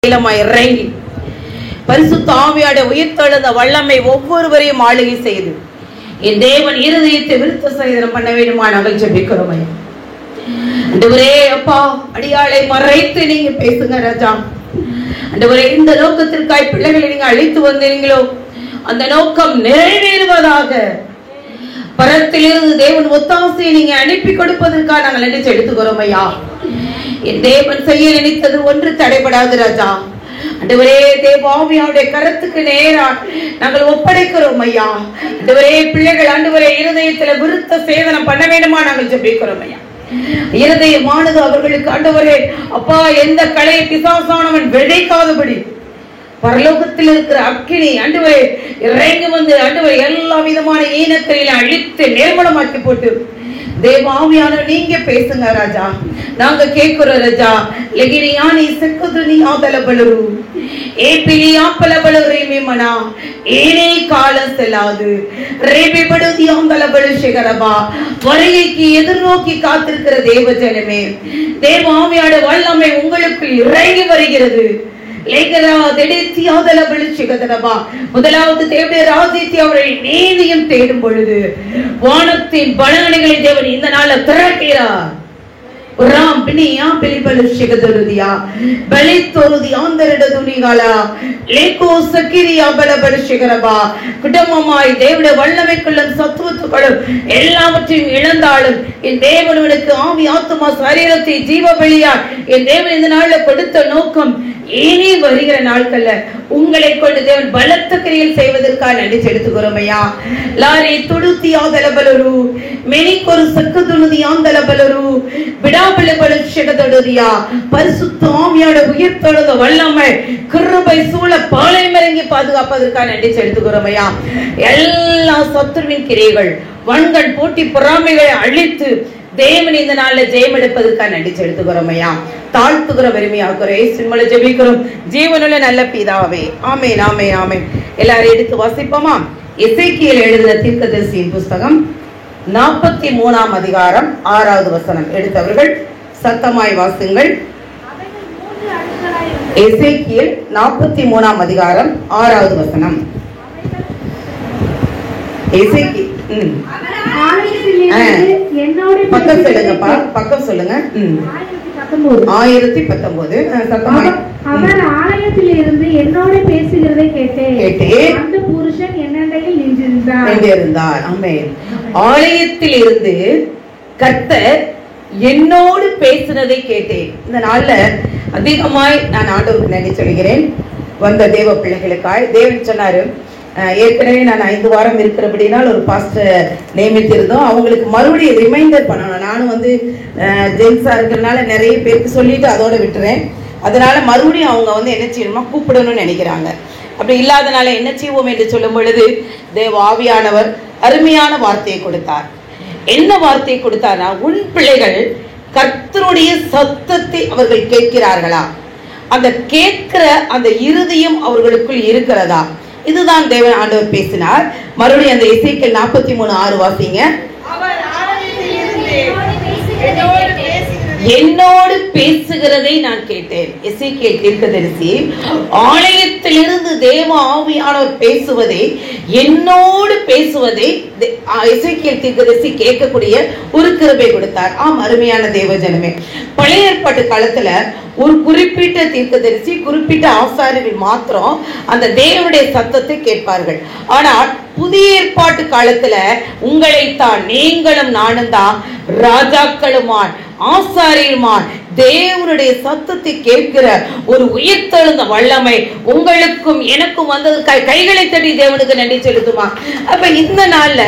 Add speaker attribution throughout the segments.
Speaker 1: இறங்கி பரிசுத்த ஆவியோட உயிர்த்தெழுந்த வல்லமை ஒவ்வொருவரையும் ஆளுகை செய்து என் தேவன் இருதயத்தை விருத்த சேதனம் பண்ண வேண்டுமா நாங்கள் ஜெபிக்கிறோம். ஆண்டவரே அப்பா, அடியாளை மறைத்து நீங்க பேசுங்க ராஜா. ஆண்டவரே, இந்த நோக்கத்திற்காய் பிள்ளைகளை நீங்க அழைத்து வந்தீங்களோ அந்த நோக்கம் நிறைவேறுவதாக. பரத்திலிருந்து தேவன் ஒத்தாசையை நீங்க அனுப்பி கொடுப்பதற்காக நாங்கள் நினைச்சு எடுத்துக்கிறோம் ஐயா. என் தேவன் செய்ய நினைத்தது ஒன்று தடைபடாது ராஜா. ஆண்டவரே, தேவாவியாவுடைய கரத்துக்கு நேரா நாங்கள் ஒப்படைக்கிறோம் ஐயா. ஆண்டவரே, பிள்ளைகள் ஆண்டவரே இருதயத்துல விருத்த சேதனம் பண்ண வேண்டுமா நாங்கள் ஜெபிக்கிறோம் ஐயா. இருதயமானது அவர்களுக்கு ஆண்டவரே அப்பா எந்த கலையை பிசாசானவன் விதைக்காதபடி பரலோகத்தில் இருக்கிற அக்கினி ஆண்டவரே இறங்கி வந்து ஆண்டவரே எல்லா விதமான ஈனத்தில அழித்து நிர்மூலமாக்கி போட்டு தேவாவியான நீங்க பேசுங்க ராஜா. நாங்க கேட்கிறோம் ராஜா. லெகிரியானி செக்குதுனி ஆதலபலரு ஏபிலி ஆப்பலபலரு மேமனா ஏனே காலம் செல்லாது ரேபிபடுதி ஆந்தலபலு சிகரபா வருகைக்கு எதிர்நோக்கி காத்திருக்கிற தேவஜனமே, தேவாவியோட வல்லமை உங்களுக்கு இறங்கி வருகிறது. முதலாவது தேவனுடைய ராஜ்யத்தை அவரை நீதியும் தேடும் பொழுது வானத்தின் பலகணிகளை தேவன் இந்த நாள திறக்கிறார். குடும்பமாய் தேவனுடைய வல்லமைக்குள்ளும் சத்துவத்துக்களும் எல்லாவற்றையும் இழந்தாலும் என் தேவனுக்கு ஆவி ஆத்துமா சரீரத்தை ஜீவ பலியா என் தேவன் இந்த நாள்ல கொடுத்த நோக்கம் இனி வருகிற நாட்கள்ல உங்களை கொண்டு தேவன் பலத்த கிரியில் செய்வதற்காக நடிச்சு எடுத்துக்கிறோம் ஐயா. லாரி துடுத்தி ஆதலபலரு மெனிக்கொரு சக்கு துணுதி ஆந்தலபலரு விடாபலபலு சிகதொடுதியா பரிசுத்த ஆவியோட உயிர்த்தெழுந்த வல்லமை கிருபை சூழ பாளையமிறங்கி பாதுகாப்பதற்காக நடிச்சு எடுத்துக்கிறோம் ஐயா. எல்லா சத்துருவின் கிரைகள் வன்கண் போட்டி பொறாமைகளை அழித்து தேவன் இந்த நாள்ல ஜெயம் எடுப்பதற்காக நடிச்சு எடுத்துக்கிறோம் ஐயா. தாழ்த்துகிற வறுமையாக்குற சின்மலை ஜெபிக்கிறோம் ஜீவனுள்ள நல்ல பிதாவே. ஆமென் ஆமென் ஆமென். எல்லாரும் எடுத்து வாசிப்போமா? எசேக்கியேல் எழுதின தீர்க்கதரிசியின் புஸ்தகம் 43ஆம் அதிகாரம் 6வது வசனம். எடுத்தவர்கள் சத்தமாய் வாசிங்கள். எசேக்கியேல் 43ஆம் அதிகாரம் 6வது வசனம். பக்கம் சொல்லுங்கப்பா, பக்கம் சொல்லுங்க. 1019.
Speaker 2: அவர் ஆலயத்தில் இருந்து என்னோட பேசுகிறதை கேட்டேன். அந்த புருஷன் என்னண்டையில் நின்றிருந்தார்.
Speaker 1: ஆமென். ஆலயத்தில் இருந்து கர்த்தர் என்னோடு பேசுனதை கேட்டேன். இந்த நாள்ல அதிகமாய் நான் ஆண்டவருக்கு நன்றி சொல்கிறேன். வந்த தேவ பிள்ளைகளுக்காய் தேவன் சொன்னாரு, ஏற்கனவே நான் 5 வாரம் இருக்கிறபடினால் ஒரு பாஸ்டர் நியமித்திருந்தோம். அவங்களுக்கு மறுபடியும் ரிமைண்டர் பண்ணணும். நானும் ஜென்ஸா இருக்கிறதுனால நிறைய பேருக்கு சொல்லிட்டு அதோட விட்டுறேன். அதனால மறுபடியும் அவங்க என்ன செய்யணுமா கூப்பிடணும்னு நினைக்கிறாங்க. அப்படி இல்லாதனால என்ன செய்வோம் என்று சொல்லும் பொழுது தேவ ஆவியானவர் அருமையான வார்த்தையை கொடுத்தார். என்ன வார்த்தையை கொடுத்தார்னா, உன் பிள்ளைகள் கர்த்தருடைய சத்தத்தை அவர்கள் கேட்கிறார்களா? அந்த கேட்கிற அந்த இருதயம் அவர்களுக்குள் இருக்கிறதா? இதுதான் தேவன் ஆண்டவர் பேசினார். மறுபடியும் அந்த எசேக்கியேல் 43:6 வாசிங்க. என்னோடு பேசுகிறதை நான் கேட்டேன். எசேக்கியேல் தீர்க்கதரிசி ஆலயத்திலிருந்து தேவ ஆவியானவர் பேசுவதை, என்னோடு பேசுவதை எசேக்கியேல் தீர்க்கதரிசி கேட்கக்கூடிய ஒரு கிருபை கொடுத்தார். ஆம், அருமையான தேவ ஜனமே, பழைய ஏற்பாட்டு காலத்துல ஒரு குறிப்பிட்ட தீர்க்கதரிசி, குறிப்பிட்ட ஆசாரியர்கள் மாத்திரம் அந்த தேவனுடைய சத்தத்தை கேட்பார்கள். ஆனால் புதிய ஏற்பாட்டு காலத்துல உங்களைத்தான், நீங்களும் நானும் தான் ராஜாக்களுமான் ஆசாரியருமான் தேவனுடைய சத்தத்தை கேட்கிற ஒரு உயிர்த்தெழுந்த வல்லமை உங்களுக்கும் எனக்கும் வந்ததற்காக கைகளை தட்டி தேவனுக்கு நன்றி செலுத்துமா. அப்ப இந்த நாள்ல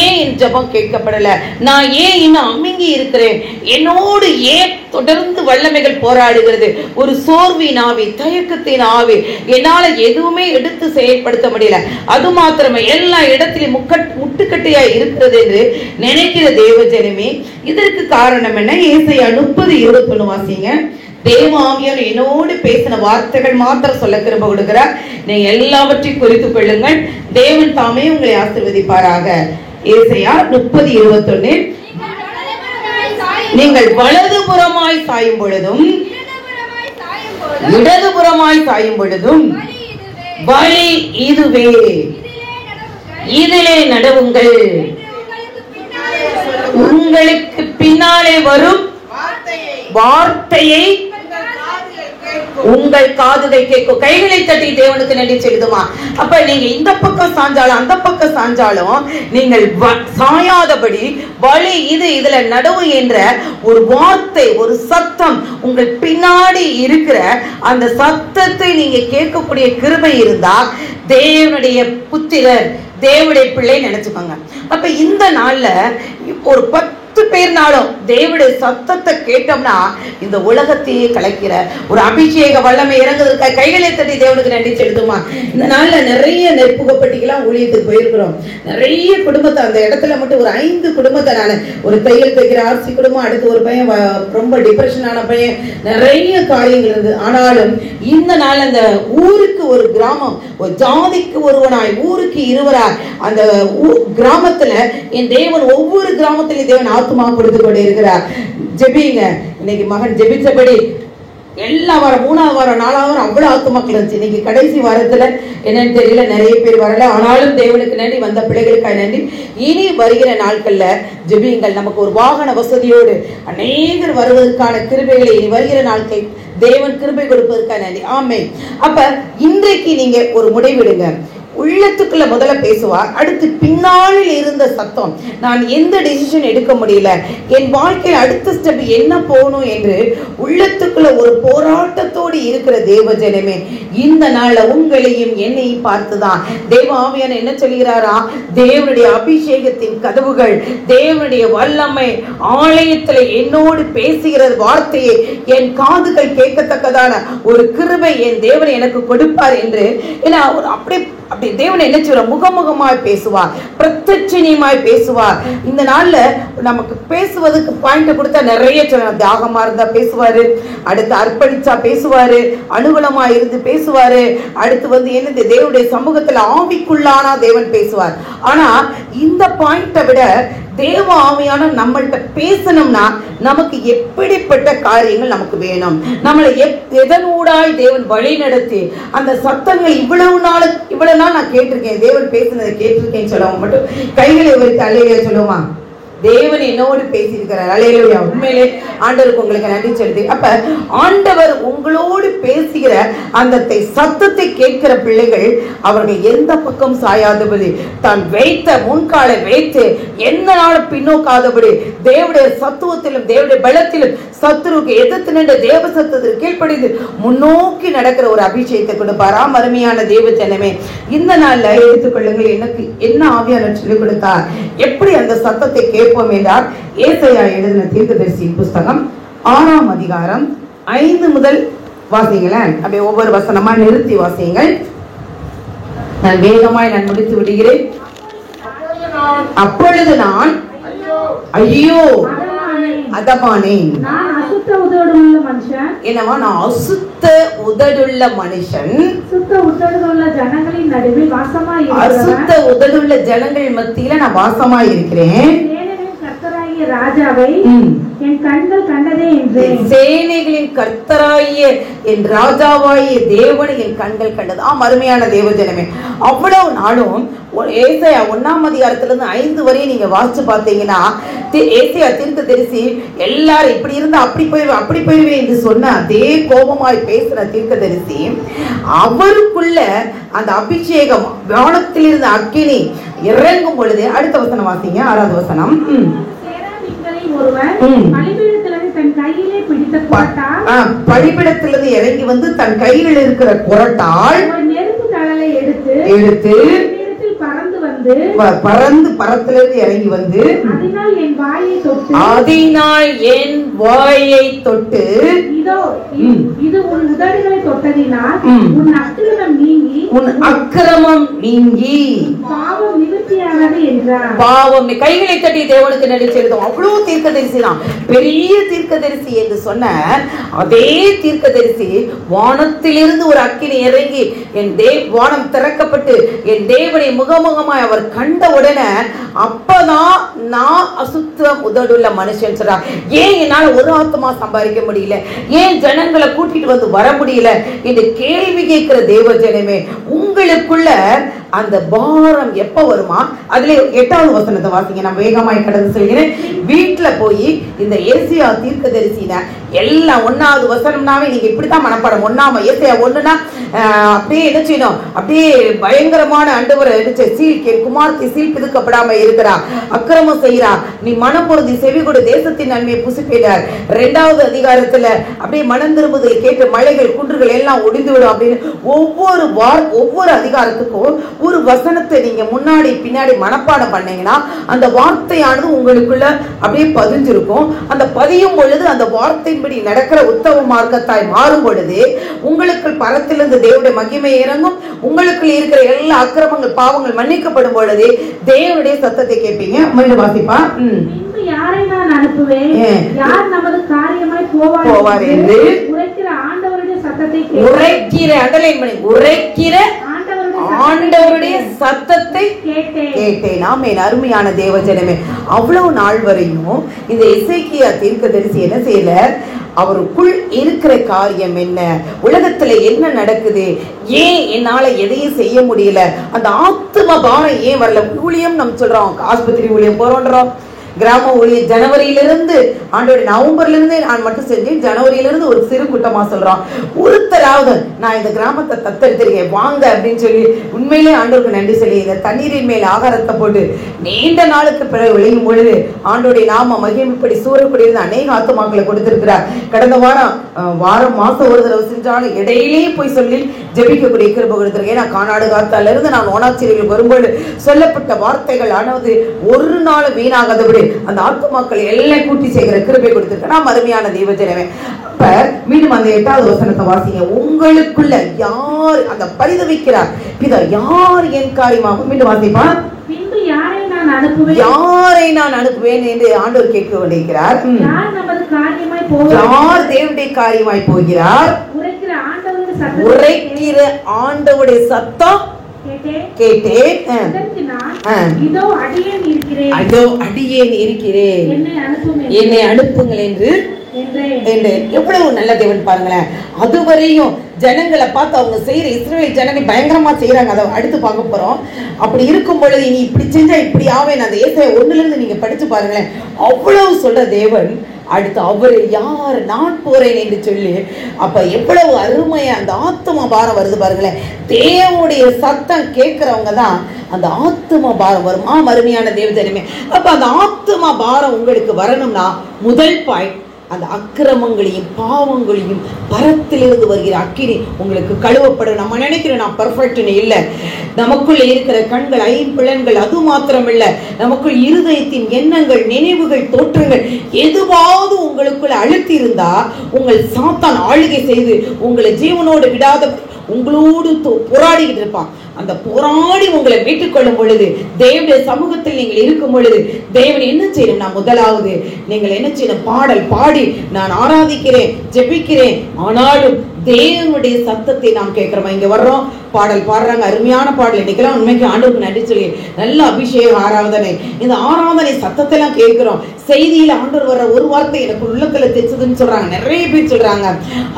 Speaker 1: ஏன் என் ஜெபம் கேட்கப்படல, நான் ஏன் இன்னும் அமுங்கி இருக்கிறேன், என்னோடு ஏன் தொடர்ந்து வல்லமைகள் போராடுகிறது, ஒரு சோர்வின் ஆவி, தயக்கத்தின் ஆவி, என்னால எதுவுமே எடுத்து செயல்படுத்த முடியல, அது மாத்திரமே எல்லா இடத்திலும் முட்டுக்கட்டையா இருக்கிறது என்று நினைக்கிற தேவ ஜனமே, இதற்கு காரணம் என்ன? ஏசாயா 30:21 வாசிங்க. தேவ ஆவியார் என்னோடு பேசின வார்த்தைகள் மாத்திரம் சொல்ல கிருபை கொடுக்கிறார். நீங்க எல்லாவற்றையும் குறித்துக் கொள்ளுங்கள். தேவன் தாமே உங்களை ஆசீர்வதிப்பாராக. ஏசாயா 30:21. நீங்கள் வலதுபுறமாய் சாயும் பொழுதும் இடதுபுறமாய் சாயும் பொழுதும் வழி இதுவே, இதிலே நடவுங்கள். உங்களுக்கு பின்னாலே வரும் வார்த்தையை உங்கள் காதுகள் கேட்கும். கைகளை தட்டி தேவனுக்கு நன்றி செலுத்துமா. அப்ப நீங்க இந்த பக்கம் சாஞ்சாலும் அந்த பக்கம் சாஞ்சாலும் நீங்கள் சாயாதபடி வழி இது, இதுல நடவு என்ற ஒரு வார்த்தை, ஒரு சத்தம் உங்கள் பின்னாடி இருக்கிற அந்த சத்தத்தை நீங்க கேட்கக்கூடிய கிருபை இருந்தா தேவனுடைய புத்திரர், தேவனுடைய பிள்ளை நினைச்சுக்கோங்க. அப்ப இந்த நாள்ல ஒரு 10 பேர்னாலும் தேவனுடைய சத்தத்தை கேட்டோம்னா இந்த உலகத்தையே கலக்கிற ஒரு அபிஷேக வல்லமை இறங்குறதுக்கு கைகளை தட்டி தேவனுக்கு நன்றி செலுத்துமா. இந்த நாள்ல நிறைய நெற்புகப்பட்டிக்கெல்லாம் ஊழியத்துக்கு போயிருக்கிறோம். நிறைய குடும்பத்தை அந்த இடத்துல மட்டும் ஒரு 5 குடும்பத்தை நான் ஒரு தையல் தைக்கிற ஆர்சி குடும்பம், அடுத்து ஒரு பையன் ரொம்ப டிப்ரெஷனான பையன், நிறைய காரியங்கள் இருந்தது. ஆனாலும் இந்த நாள் அந்த ஊருக்கு ஒரு கிராமம், ஒரு ஜாதிக்கு ஒருவனாய் ஊருக்கு இருவராய் அந்த கிராமத்துல என் தேவன் ஒவ்வொரு கிராமத்திலையும் தேவன் ஆத்துமா கொடுத்து கொண்டே இருக்கிறார். ஜெபிங்க. இன்னைக்கு மகன் ஜெபிச்சபடி எல்லா வாரம் 3ஆவது வாரம் 4ஆவது வாரம் அவ்வளவு ஆத்துமாக்கள் இருந்துச்சு. இன்னைக்கு கடைசி வாரத்துல என்னன்னு தெரியல, நிறைய பேர் வரல. ஆனாலும் தேவனுக்கு நன்றி, வந்த பிள்ளைகளுக்காக நன்றி. இனி வருகிற நாட்கள்ல ஜெபியுங்கள். நமக்கு ஒரு வாகன வசதியோடு அநேகர் வருவதற்கான கிருபைகளை இனி வருகிற நாட்கள் தேவன் கிருபை கொடுப்பதற்காக நன்றி. ஆமென். அப்ப இன்றைக்கு நீங்க ஒரு முடிவெடுங்க. உள்ளத்துக்குள்ள முதல்ல பேசுவார், அடுத்து பின்னாளில் இருந்த சத்தம், நான் எந்த டிசிஷன் எடுக்க முடியல, என் வாழ்க்கையில் அடுத்த ஸ்டெப் என்ன போகணும் என்று உள்ளத்துக்குள்ள ஒரு போராட்டத்தோடு இருக்கிற தேவ ஜனமே, இந்த நாள்ல உங்களையும் என்னையும் பார்த்துதான் தேவ ஆவியான என்ன சொல்கிறாரா, தேவனுடைய அபிஷேகத்தின் கதவுகள், தேவனுடைய வல்லமை ஆலயத்துல என்னோடு பேசுகிற வார்த்தையை என் காதுகள் கேட்கத்தக்கதான ஒரு கிருபை என் தேவன் எனக்கு கொடுப்பார் என்று. ஏன்னா அப்படி தேவன் என்ன சொல்ற, முகமுகமாய் பேசுவார், பிரத்யட்சணியமாய் பேசுவார். இந்த நாள்ல நமக்கு பேசுவதற்கு பாயிண்ட் கொடுத்தா நிறைய சொல்லலாம். தியாகமா இருந்தா பேசுவாரு, அடுத்து அர்ப்பணிச்சா பேசுவாரு, அனுகூலமா இருந்து பேசுவாரு, அடுத்து என்னது தேவனுடைய சமூகத்துல ஆவிக்குள்ளானா தேவன் பேசுவார். ஆனா இந்த பாயிண்ட விட தேவ ஆவியான நம்மள்கிட்ட பேசணும்னா நமக்கு எப்படிப்பட்ட காரியங்கள் நமக்கு வேணும், நம்மளை எதனூடாய் தேவன் வழி நடத்தி அந்த சத்தங்கள் இவ்வளவு நாள் நான் கேட்டிருக்கேன், தேவன் பேசுனதை கேட்டிருக்கேன்னு சொல்லுவாங்க. மட்டும் கைகளை உயர்த்தி அல்லேலூயா சொல்லுமா. தேவன் என்னோடு பேசியிருக்கிறார். அல்லேலூயா. உண்மையிலே ஆண்டவருக்கு உங்களுக்கு நன்றி செலுத்தி. அப்ப ஆண்டவர் உங்களோடு பேசுகிற அந்த சத்தத்தை கேட்கிற பிள்ளைகள் அவர்கள் எந்த பக்கம் சாயாதபடி, தான் வைத்த முன்காலை வைத்து எந்த நாளும் பின்னோக்காதபடி தேவனுடைய சத்துவத்திலும் தேவனுடைய பலத்திலும் சத்துருவுக்கு எதிர்த்து நின்று தேவ சத்தத்திற்கு கீழ்ப்படிந்து முன்னோக்கி நடக்கிற ஒரு அபிஷேகத்தை கொடுப்பாராம். அருமையான தேவ ஜனமே, இந்த நாள்ல எடுத்துக்கொள்ளுங்கள். எனக்கு என்ன ஆவியானவர் சொல்லிக் கொடுத்தார், எப்படி அந்த சத்தத்தை கேட்போம் என்றால், ஏசாயா எழுதின தீர்க்கதரிசியின் புஸ்தகம் 6ஆம் அதிகாரம் 5 முதல் வாசிங்களேன். அப்படியே ஒவ்வொரு வசனமா நிறுத்தி வாசியுங்கள். நான் வேகமாய் முடித்து விடுகிறேன். அப்பொழுது நான் ஐயோ அதமானேன்,
Speaker 2: நான் அசுத்த உதடுள்ள மனுஷன்.
Speaker 1: என்னவா, நான் அசுத்த உதடுள்ள மனுஷன்,
Speaker 2: சுத்த உதடுள்ள ஜனங்களின் நடுவில் வாசமாய் இருக்கிறேன்.
Speaker 1: அசுத்த உதடுள்ள ஜனங்கள் மத்தியில நான் வாசமாய் இருக்கிறேன்.
Speaker 2: கர்த்தராகிய ராஜாவை என் கண்கள் கண்டதே என்றேன்.
Speaker 1: சேனைகளின் கர்த்தராகிய என் ராஜாவாகிய தேவனை என் கண்கள் கண்டது. அருமையான தேவ ஜனமே, அவ்வளவு நாளும் ஏசாயா 1ஆம் அதிகாரத்திலிருந்து 5 வரையும் நீங்க வாசிச்சு பார்த்தீங்கன்னா, ஏசாயா தீர்க்கதரிசி எல்லாரும் இப்படி இருந்தா அப்படி போயிருவேன் என்று சொன்ன அதே கோபமாய் பேசுற தீர்க்கதரிசி, அவருக்குள்ள அந்த அபிஷேகம் வானத்திலிருந்து அக்கினி இறங்கும் பொழுது, அடுத்த வசனம் வாசிங்க, 6வது வசனம். பலிபீடத்திலிருந்து இறங்கி வந்து தன் கையில் இருக்கிற குரட்டால்
Speaker 2: நெருப்பு தழலை
Speaker 1: எடுத்து பரத்திலிருந்து இறங்கி வந்து அதனால் என் வாயை தொட்டு
Speaker 2: இதோ இது உன் உதடுகளை தொட்டதினால் உன் அக்கிரமம் நீங்கி
Speaker 1: உன் அக்கிரமம் நீங்கி
Speaker 2: பாவம் நிவர்த்தியானது என்றார்.
Speaker 1: பாவம் கைகளை தட்டி தேவனுக்கு நன்றி செலுத்தும். அவ்வளவு தீர்க்கதரிசி தான், பெரிய தீர்க்கதரிசி என்று சொன்ன அதே தீர்க்கதரிசி வானத்திலிருந்து ஒரு அக்கினி இறங்கி என் வானம் திறக்கப்பட்டு என் தேவனை முகமுகமாய் அவர் கண்ட உடனே அப்பதான் நான் அசுத்தம் உதடுள்ள மனுஷன் சொல்றார். ஏன் என்னால ஒரு ஆத்மா சம்பாதிக்க முடியல, ஏன் ஜனங்களை கூட்டிட்டு வந்து வர முடியல என்று கேள்வி கேட்கிற தேவ ஜனமே, உங்களுக்குள்ள அந்த பாரம் எப்ப வருமா? அதுல 8வது வசனத்தை வாசிங்க. நான் வேகமாய் கடந்து செல்கிறேன். வீட்டுல போய் இந்த ஏசியா தீர்க்கதரிசின எல்லாம் 1வது வசனம்னாவே நீங்க இப்படித்தான் மனப்பாடம். 1ஆம் ஏசியா 1னா அப்படியே என்ன செய்யணும், அப்படியே பயங்கரமான ஆண்டவரை சீல் குமார்த்தி சீல் பிதுக்கப்படாம இருக்கிறா, அக்கிரமம் செய்யறா, நீ மனம் பொருந்தி செவி கொடு, தேசத்தின் நன்மையை புசிப்பினார். 2வது அதிகாரத்துல அப்படியே மனம் திரும்புதல் கேட்டு மலைகள் குன்றுகள் எல்லாம் ஒடிந்துவிடும் அப்படின்னு ஒவ்வொரு அதிகாரத்துக்கும் ஒரு வசனத்தை நீங்க முன்னாடி பின்னாடி மனப்பாடம் பண்ணீங்கன்னா அந்த வார்த்தையானது உங்களுக்குள்ள அப்படியே பதிஞ்சிருக்கும். அந்த பதியும் பொழுது அந்த வார்த்தையின்படி நடக்கிற உத்தம மார்க்கத்தாய் மாறும் பொழுது உங்களுக்கு பரத்திலிருந்து தேவனுடைய மகிமை இறங்கும். உங்களுக்கு இருக்கிற எல்லா அக்கிரமங்கள் பாவங்கள் மன்னிக்கப்படும் பொழுது தேவனுடைய சத்தத்தை கேட்பீங்க. மீண்டும் வாசிப்பா.
Speaker 2: யாரை நான் அனுப்புவேன், யார் நமது காரியமாய் போவார் என்று உரைக்கிற ஆண்டவருடைய சத்தத்தை உரைக்கிற ஆண்டவருடைய சத்தத்தை கேட்டேன். நாமே அருமையான தேவஜனமே, அவ்வளவு நாள் வரையும் இந்த எசேக்கியா தீர்க்கதரிசி என்ன செய்யல, அவருக்குள் இருக்கிற காரியம் என்ன, உலகத்துல என்ன நடக்குது, ஏன் என்னால எதையும் செய்ய முடியல, அந்த ஆத்ம பாரம் ஏன் வரல. ஊழியம் நம்ம சொல்றோம், ஆஸ்பத்திரி ஊழியம் போறோன்றோம், கிராம ஊழியம் ஜனவரியிலிருந்து ஆண்டோட நவம்பர்ல இருந்து நான் மட்டும் செஞ்சேன். ஜனவரியிலிருந்து ஒரு சிறு கூட்டமா சொல்றான், ஒருத்தராவது நான் இந்த கிராமத்தை தத்தெடுத்திருக்கேன் வாங்க அப்படின்னு சொல்லி உண்மையிலே ஆண்டோருக்கு நன்றி சொல்லி இந்த தண்ணீரின் மேல் ஆகாரத்தை போட்டு நீண்ட நாளுக்கு பிறகு விளையும் பொழுது ஆண்டோடைய நாம மகிமைப்படி சூறக்கூடிய இருந்து அநேக ஆத்துமாக்களை கொடுத்திருக்கிறார். கடந்த வாரம் மாசம் ஒரு தடவை செஞ்சாலும் இடையிலேயே போய் சொல்லி ஜெபிக்கக்கூடிய கிருபை கொடுத்திருக்கேன். நான் கானாடு காத்தால இருந்து நான் ஓனாச்சிரியில் வரும்போது சொல்லப்பட்ட வார்த்தைகள் ஆனது ஒரு நாள் வீணாகாதபடி அந்த ஆத்துமாக்கள் எல்லாம் கூட்டி செய்கிற கிருபை கொடுத்திருக்கேன். அருமையான தேவஜனமே, அப்ப மீண்டும் அந்த 8வது வசனத்தை வாசிங்க. உங்களுக்குள்ள யார் அந்த பரிதவிக்கிறார் பிதா, யார் என் காரியமாக, மீண்டும் வாசிப்பா. யாரை நான் அனுப்புவேன் என்று ஆண்டவர் கேட்க வேண்டியிருக்கிறார். யார் தேவனுடைய காரியமாய் போகிறார், உரைக்கிற ஆண்டவருடைய சத்தம் கேட்டேன். இதோ அடியேன் இருக்கிறேன், என்னை அனுப்புங்கள் என்று. எவ்வளவு நல்ல தேவன் பாருங்களேன். அதுவரையும் ஜனங்களை பார்த்து அவங்க செய்யற இஸ்ரவேல் ஜனங்கள் பயங்கரமா செய்யறாங்க. அதை அடுத்து பார்க்க போறோம். அப்படி இருக்கும் பொழுது நீ இப்படி செஞ்சா இப்படி ஆவேன், அந்த ஏசாயா 1ல நீங்க படிச்சு பாருங்களேன். அவ்வளவு சொல்ற தேவன் அடுத்து அவரு யார், நான் போறேன் என்று சொல்லி அப்ப எவ்வளவு அருமையா அந்த ஆத்ம பாரம் வருது பாருங்களேன். தேவனுடைய சத்தம் கேட்கிறவங்க தான் அந்த ஆத்ம பாரம் வரும். அருமையான தேவதனமே, அப்ப அந்த ஆத்ம பாரம் உங்களுக்கு வரணும்னா முதல் பாயிண்ட், அந்த அக்கிரமங்களையும் பாவங்களையும் பரத்திலிருந்து வருகிற அக்கினி உங்களுக்கு கழுவப்படும். நம்ம நினைக்கிறோம் நான் பர்ஃபெக்ட்னு இல்லை. நமக்குள்ள இருக்கிற கண்கள், ஐம்புலன்கள், அது மாத்திரம் இல்ல, நமக்குள் இருதயத்தின் எண்ணங்கள், நினைவுகள், தோற்றங்கள் எதுவாவது உங்களுக்குள்ள அழுத்தி இருந்தா உங்கள் சாத்தான் ஆளுகை செய்து உங்களை ஜீவனோடு விடாத உங்களோடு போராடிக்கிட்டு இருப்பான். அந்த போராடி உங்களை மீட்டுக் கொள்ளும் பொழுது தேவனுடைய சமூகத்தில் நீங்கள் இருக்கும் பொழுது தேவன் என்ன செய்யணும், நான் முதலாவது நீங்கள் என்ன செய்யணும், பாடல் பாடி நான் ஆராதிக்கிறேன், ஜெபிக்கிறேன். ஆனாலும் தேவனுடைய சத்தத்தை நாம் கேட்கிறோம். இங்க வர்றோம், பாடல் பாடுறாங்க, அருமையான பாடல். இன்னைக்கெல்லாம் உண்மைக்கு ஆண்டவருக்கு நன்றி சொல்லி நல்ல அபிஷேகம் ஆராதனை, இந்த ஆராதனை சத்தத்தை எல்லாம் கேட்கிறோம். செய்தியில ஆண்டவர் வர்ற ஒரு வார்த்தை எனக்கு உள்ளத்துல தெச்சதுன்னு சொல்றாங்க, நிறைய பேர் சொல்றாங்க.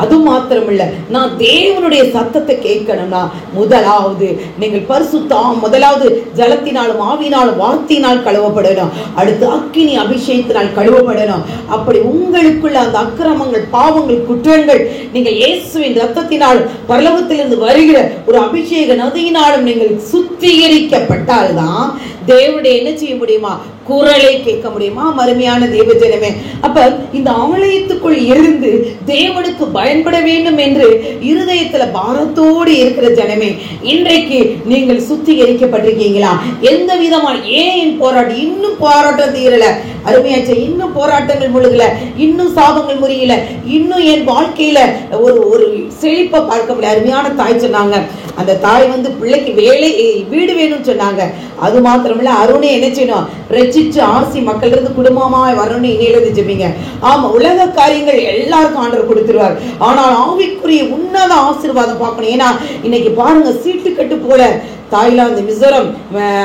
Speaker 2: அது மாத்திரம் இல்ல, நான் தேவனுடைய சத்தத்தை கேட்கணும்னா முதலாவது நீங்கள் பரிசுத்தம், முதலாவது ஜலத்தினாலும் ஆவியினாலும் வார்த்தையினால் கழுவப்படணும், அடுத்து அக்கினி அபிஷேகத்தினால் கழுவப்படணும். அப்படி உங்களுக்குள்ள அந்த அக்கிரமங்கள், பாவங்கள், குற்றங்கள் நீங்கள் இயேசுவின் ரத்தத்தினாலும் பரலோகத்திலிருந்து வருகிற ஒரு அபிஷேக நதியினாலும் நீங்கள் சுத்திகரிக்கப்பட்டால்தான் தேவனுடைய என்ன செய்ய முடியுமா, குரலை கேட்க முடியுமா. அருமையான தேவஜனமே, அப்ப இந்த ஆலயத்துக்குள் இருந்து தேவனுக்கு பயன்பட வேண்டும் என்று இருதயத்துல பாரத்தோடு இருக்கிற ஜனமே, இன்றைக்கு நீங்கள் சுத்திகரிக்கப்பட்டிருக்கீங்களா? எந்த விதமான ஏன் போராட்டம், இன்னும் போராட்டம் தீரல, அருமையாச்சு, இன்னும் போராட்டங்கள் முழுகல, இன்னும் சாபங்கள் முறியல, இன்னும் என் வாழ்க்கையில ஒரு செழிப்பை பார்க்க முடியல. அருமையான தாய் சொன்னாங்க, அந்த தாய் வந்து பிள்ளைக்கு வீடு வேணும்னு சொன்னாங்க. அது மாத்திரமில்ல, அருணை என்ன செய்யணும், ரட்சிச்சு ஆசி மக்கள் இருந்து குடும்பமாய் வரணும்னு இணையிலிருந்து ஜெபிங்க. ஆமா, உலக காரியங்கள் எல்லாருக்கும் ஆண்டவர் கொடுத்துருவார். ஆனால் ஆவிக்குரிய உன்னத ஆசீர்வாதம் பார்க்கணும். ஏன்னா இன்னைக்கு பாருங்க, சீட்டு கட்டு போல தாய்லாந்து, மிசோரம்,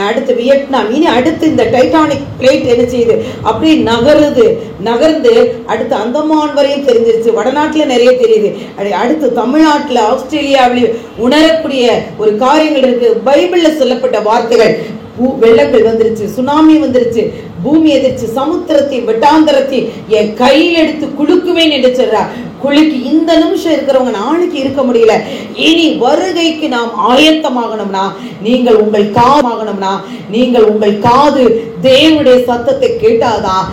Speaker 2: அடுத்து வியட்நாம், இனி அடுத்து இந்த டைட்டானிக் பிளேட் என்ன செய்யுது, அப்படியே நகர்ந்து அடுத்து அந்தமான் வரையும் தெரிஞ்சிருச்சு. வடநாட்டுல நிறைய தெரியுது. அடுத்து தமிழ்நாட்டுல, ஆஸ்திரேலியாவிலேயும் உணரக்கூடிய ஒரு காரியங்கள் இருக்கு. பைபிள்ல சொல்லப்பட்ட வார்த்தைகள், வெள்ளங்கள் வந்துருச்சு, சுனாமி வந்துருச்சு, பூமி எதிர்ச்சி, சமுத்திரத்தின் வெட்டாந்தரத்தை என் கையில் எடுத்து குலுக்குவேன் என்று சொல்றார். குலுக்கி இந்த நிமிஷம் இருக்கிறவங்க நாளைக்கு இருக்க முடியல. இனி வருகைக்கு நாம் ஆயத்தமாகணும்னா, நீங்கள் உங்கள் காது தேவனுடைய சத்தத்தை கேட்டாதான்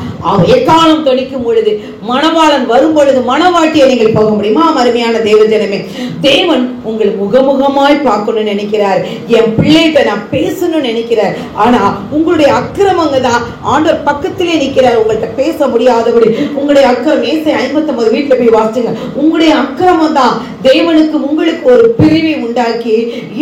Speaker 2: எக்காலம் தொனிக்கும் பொழுது, மணவாளன் வரும் பொழுது மணவாட்டியை நீங்கள் போக முடியுமா? அருமையான தேவஜனமே, தேவன் உங்களை முகமுகமாய் பார்க்கணும்னு நினைக்கிறார். என் பிள்ளைகிட்ட நான் பேசணும்னு நினைக்கிறார். ஆனா உங்களுடைய அக்கிரமங்க தான் ஆண்டவர் பக்கத்திலே நிற்கிறார், உங்கள்கிட்ட பேச முடியாதபடி. உங்களுடைய அக்கிரமம், ஏசாயா 59 வீட்டுல போய் வாசிங்க. உங்களுடைய அக்கிரமம் தான் தேவனுக்கு உங்களுக்கு ஒரு பிரிவை உண்டாக்கி,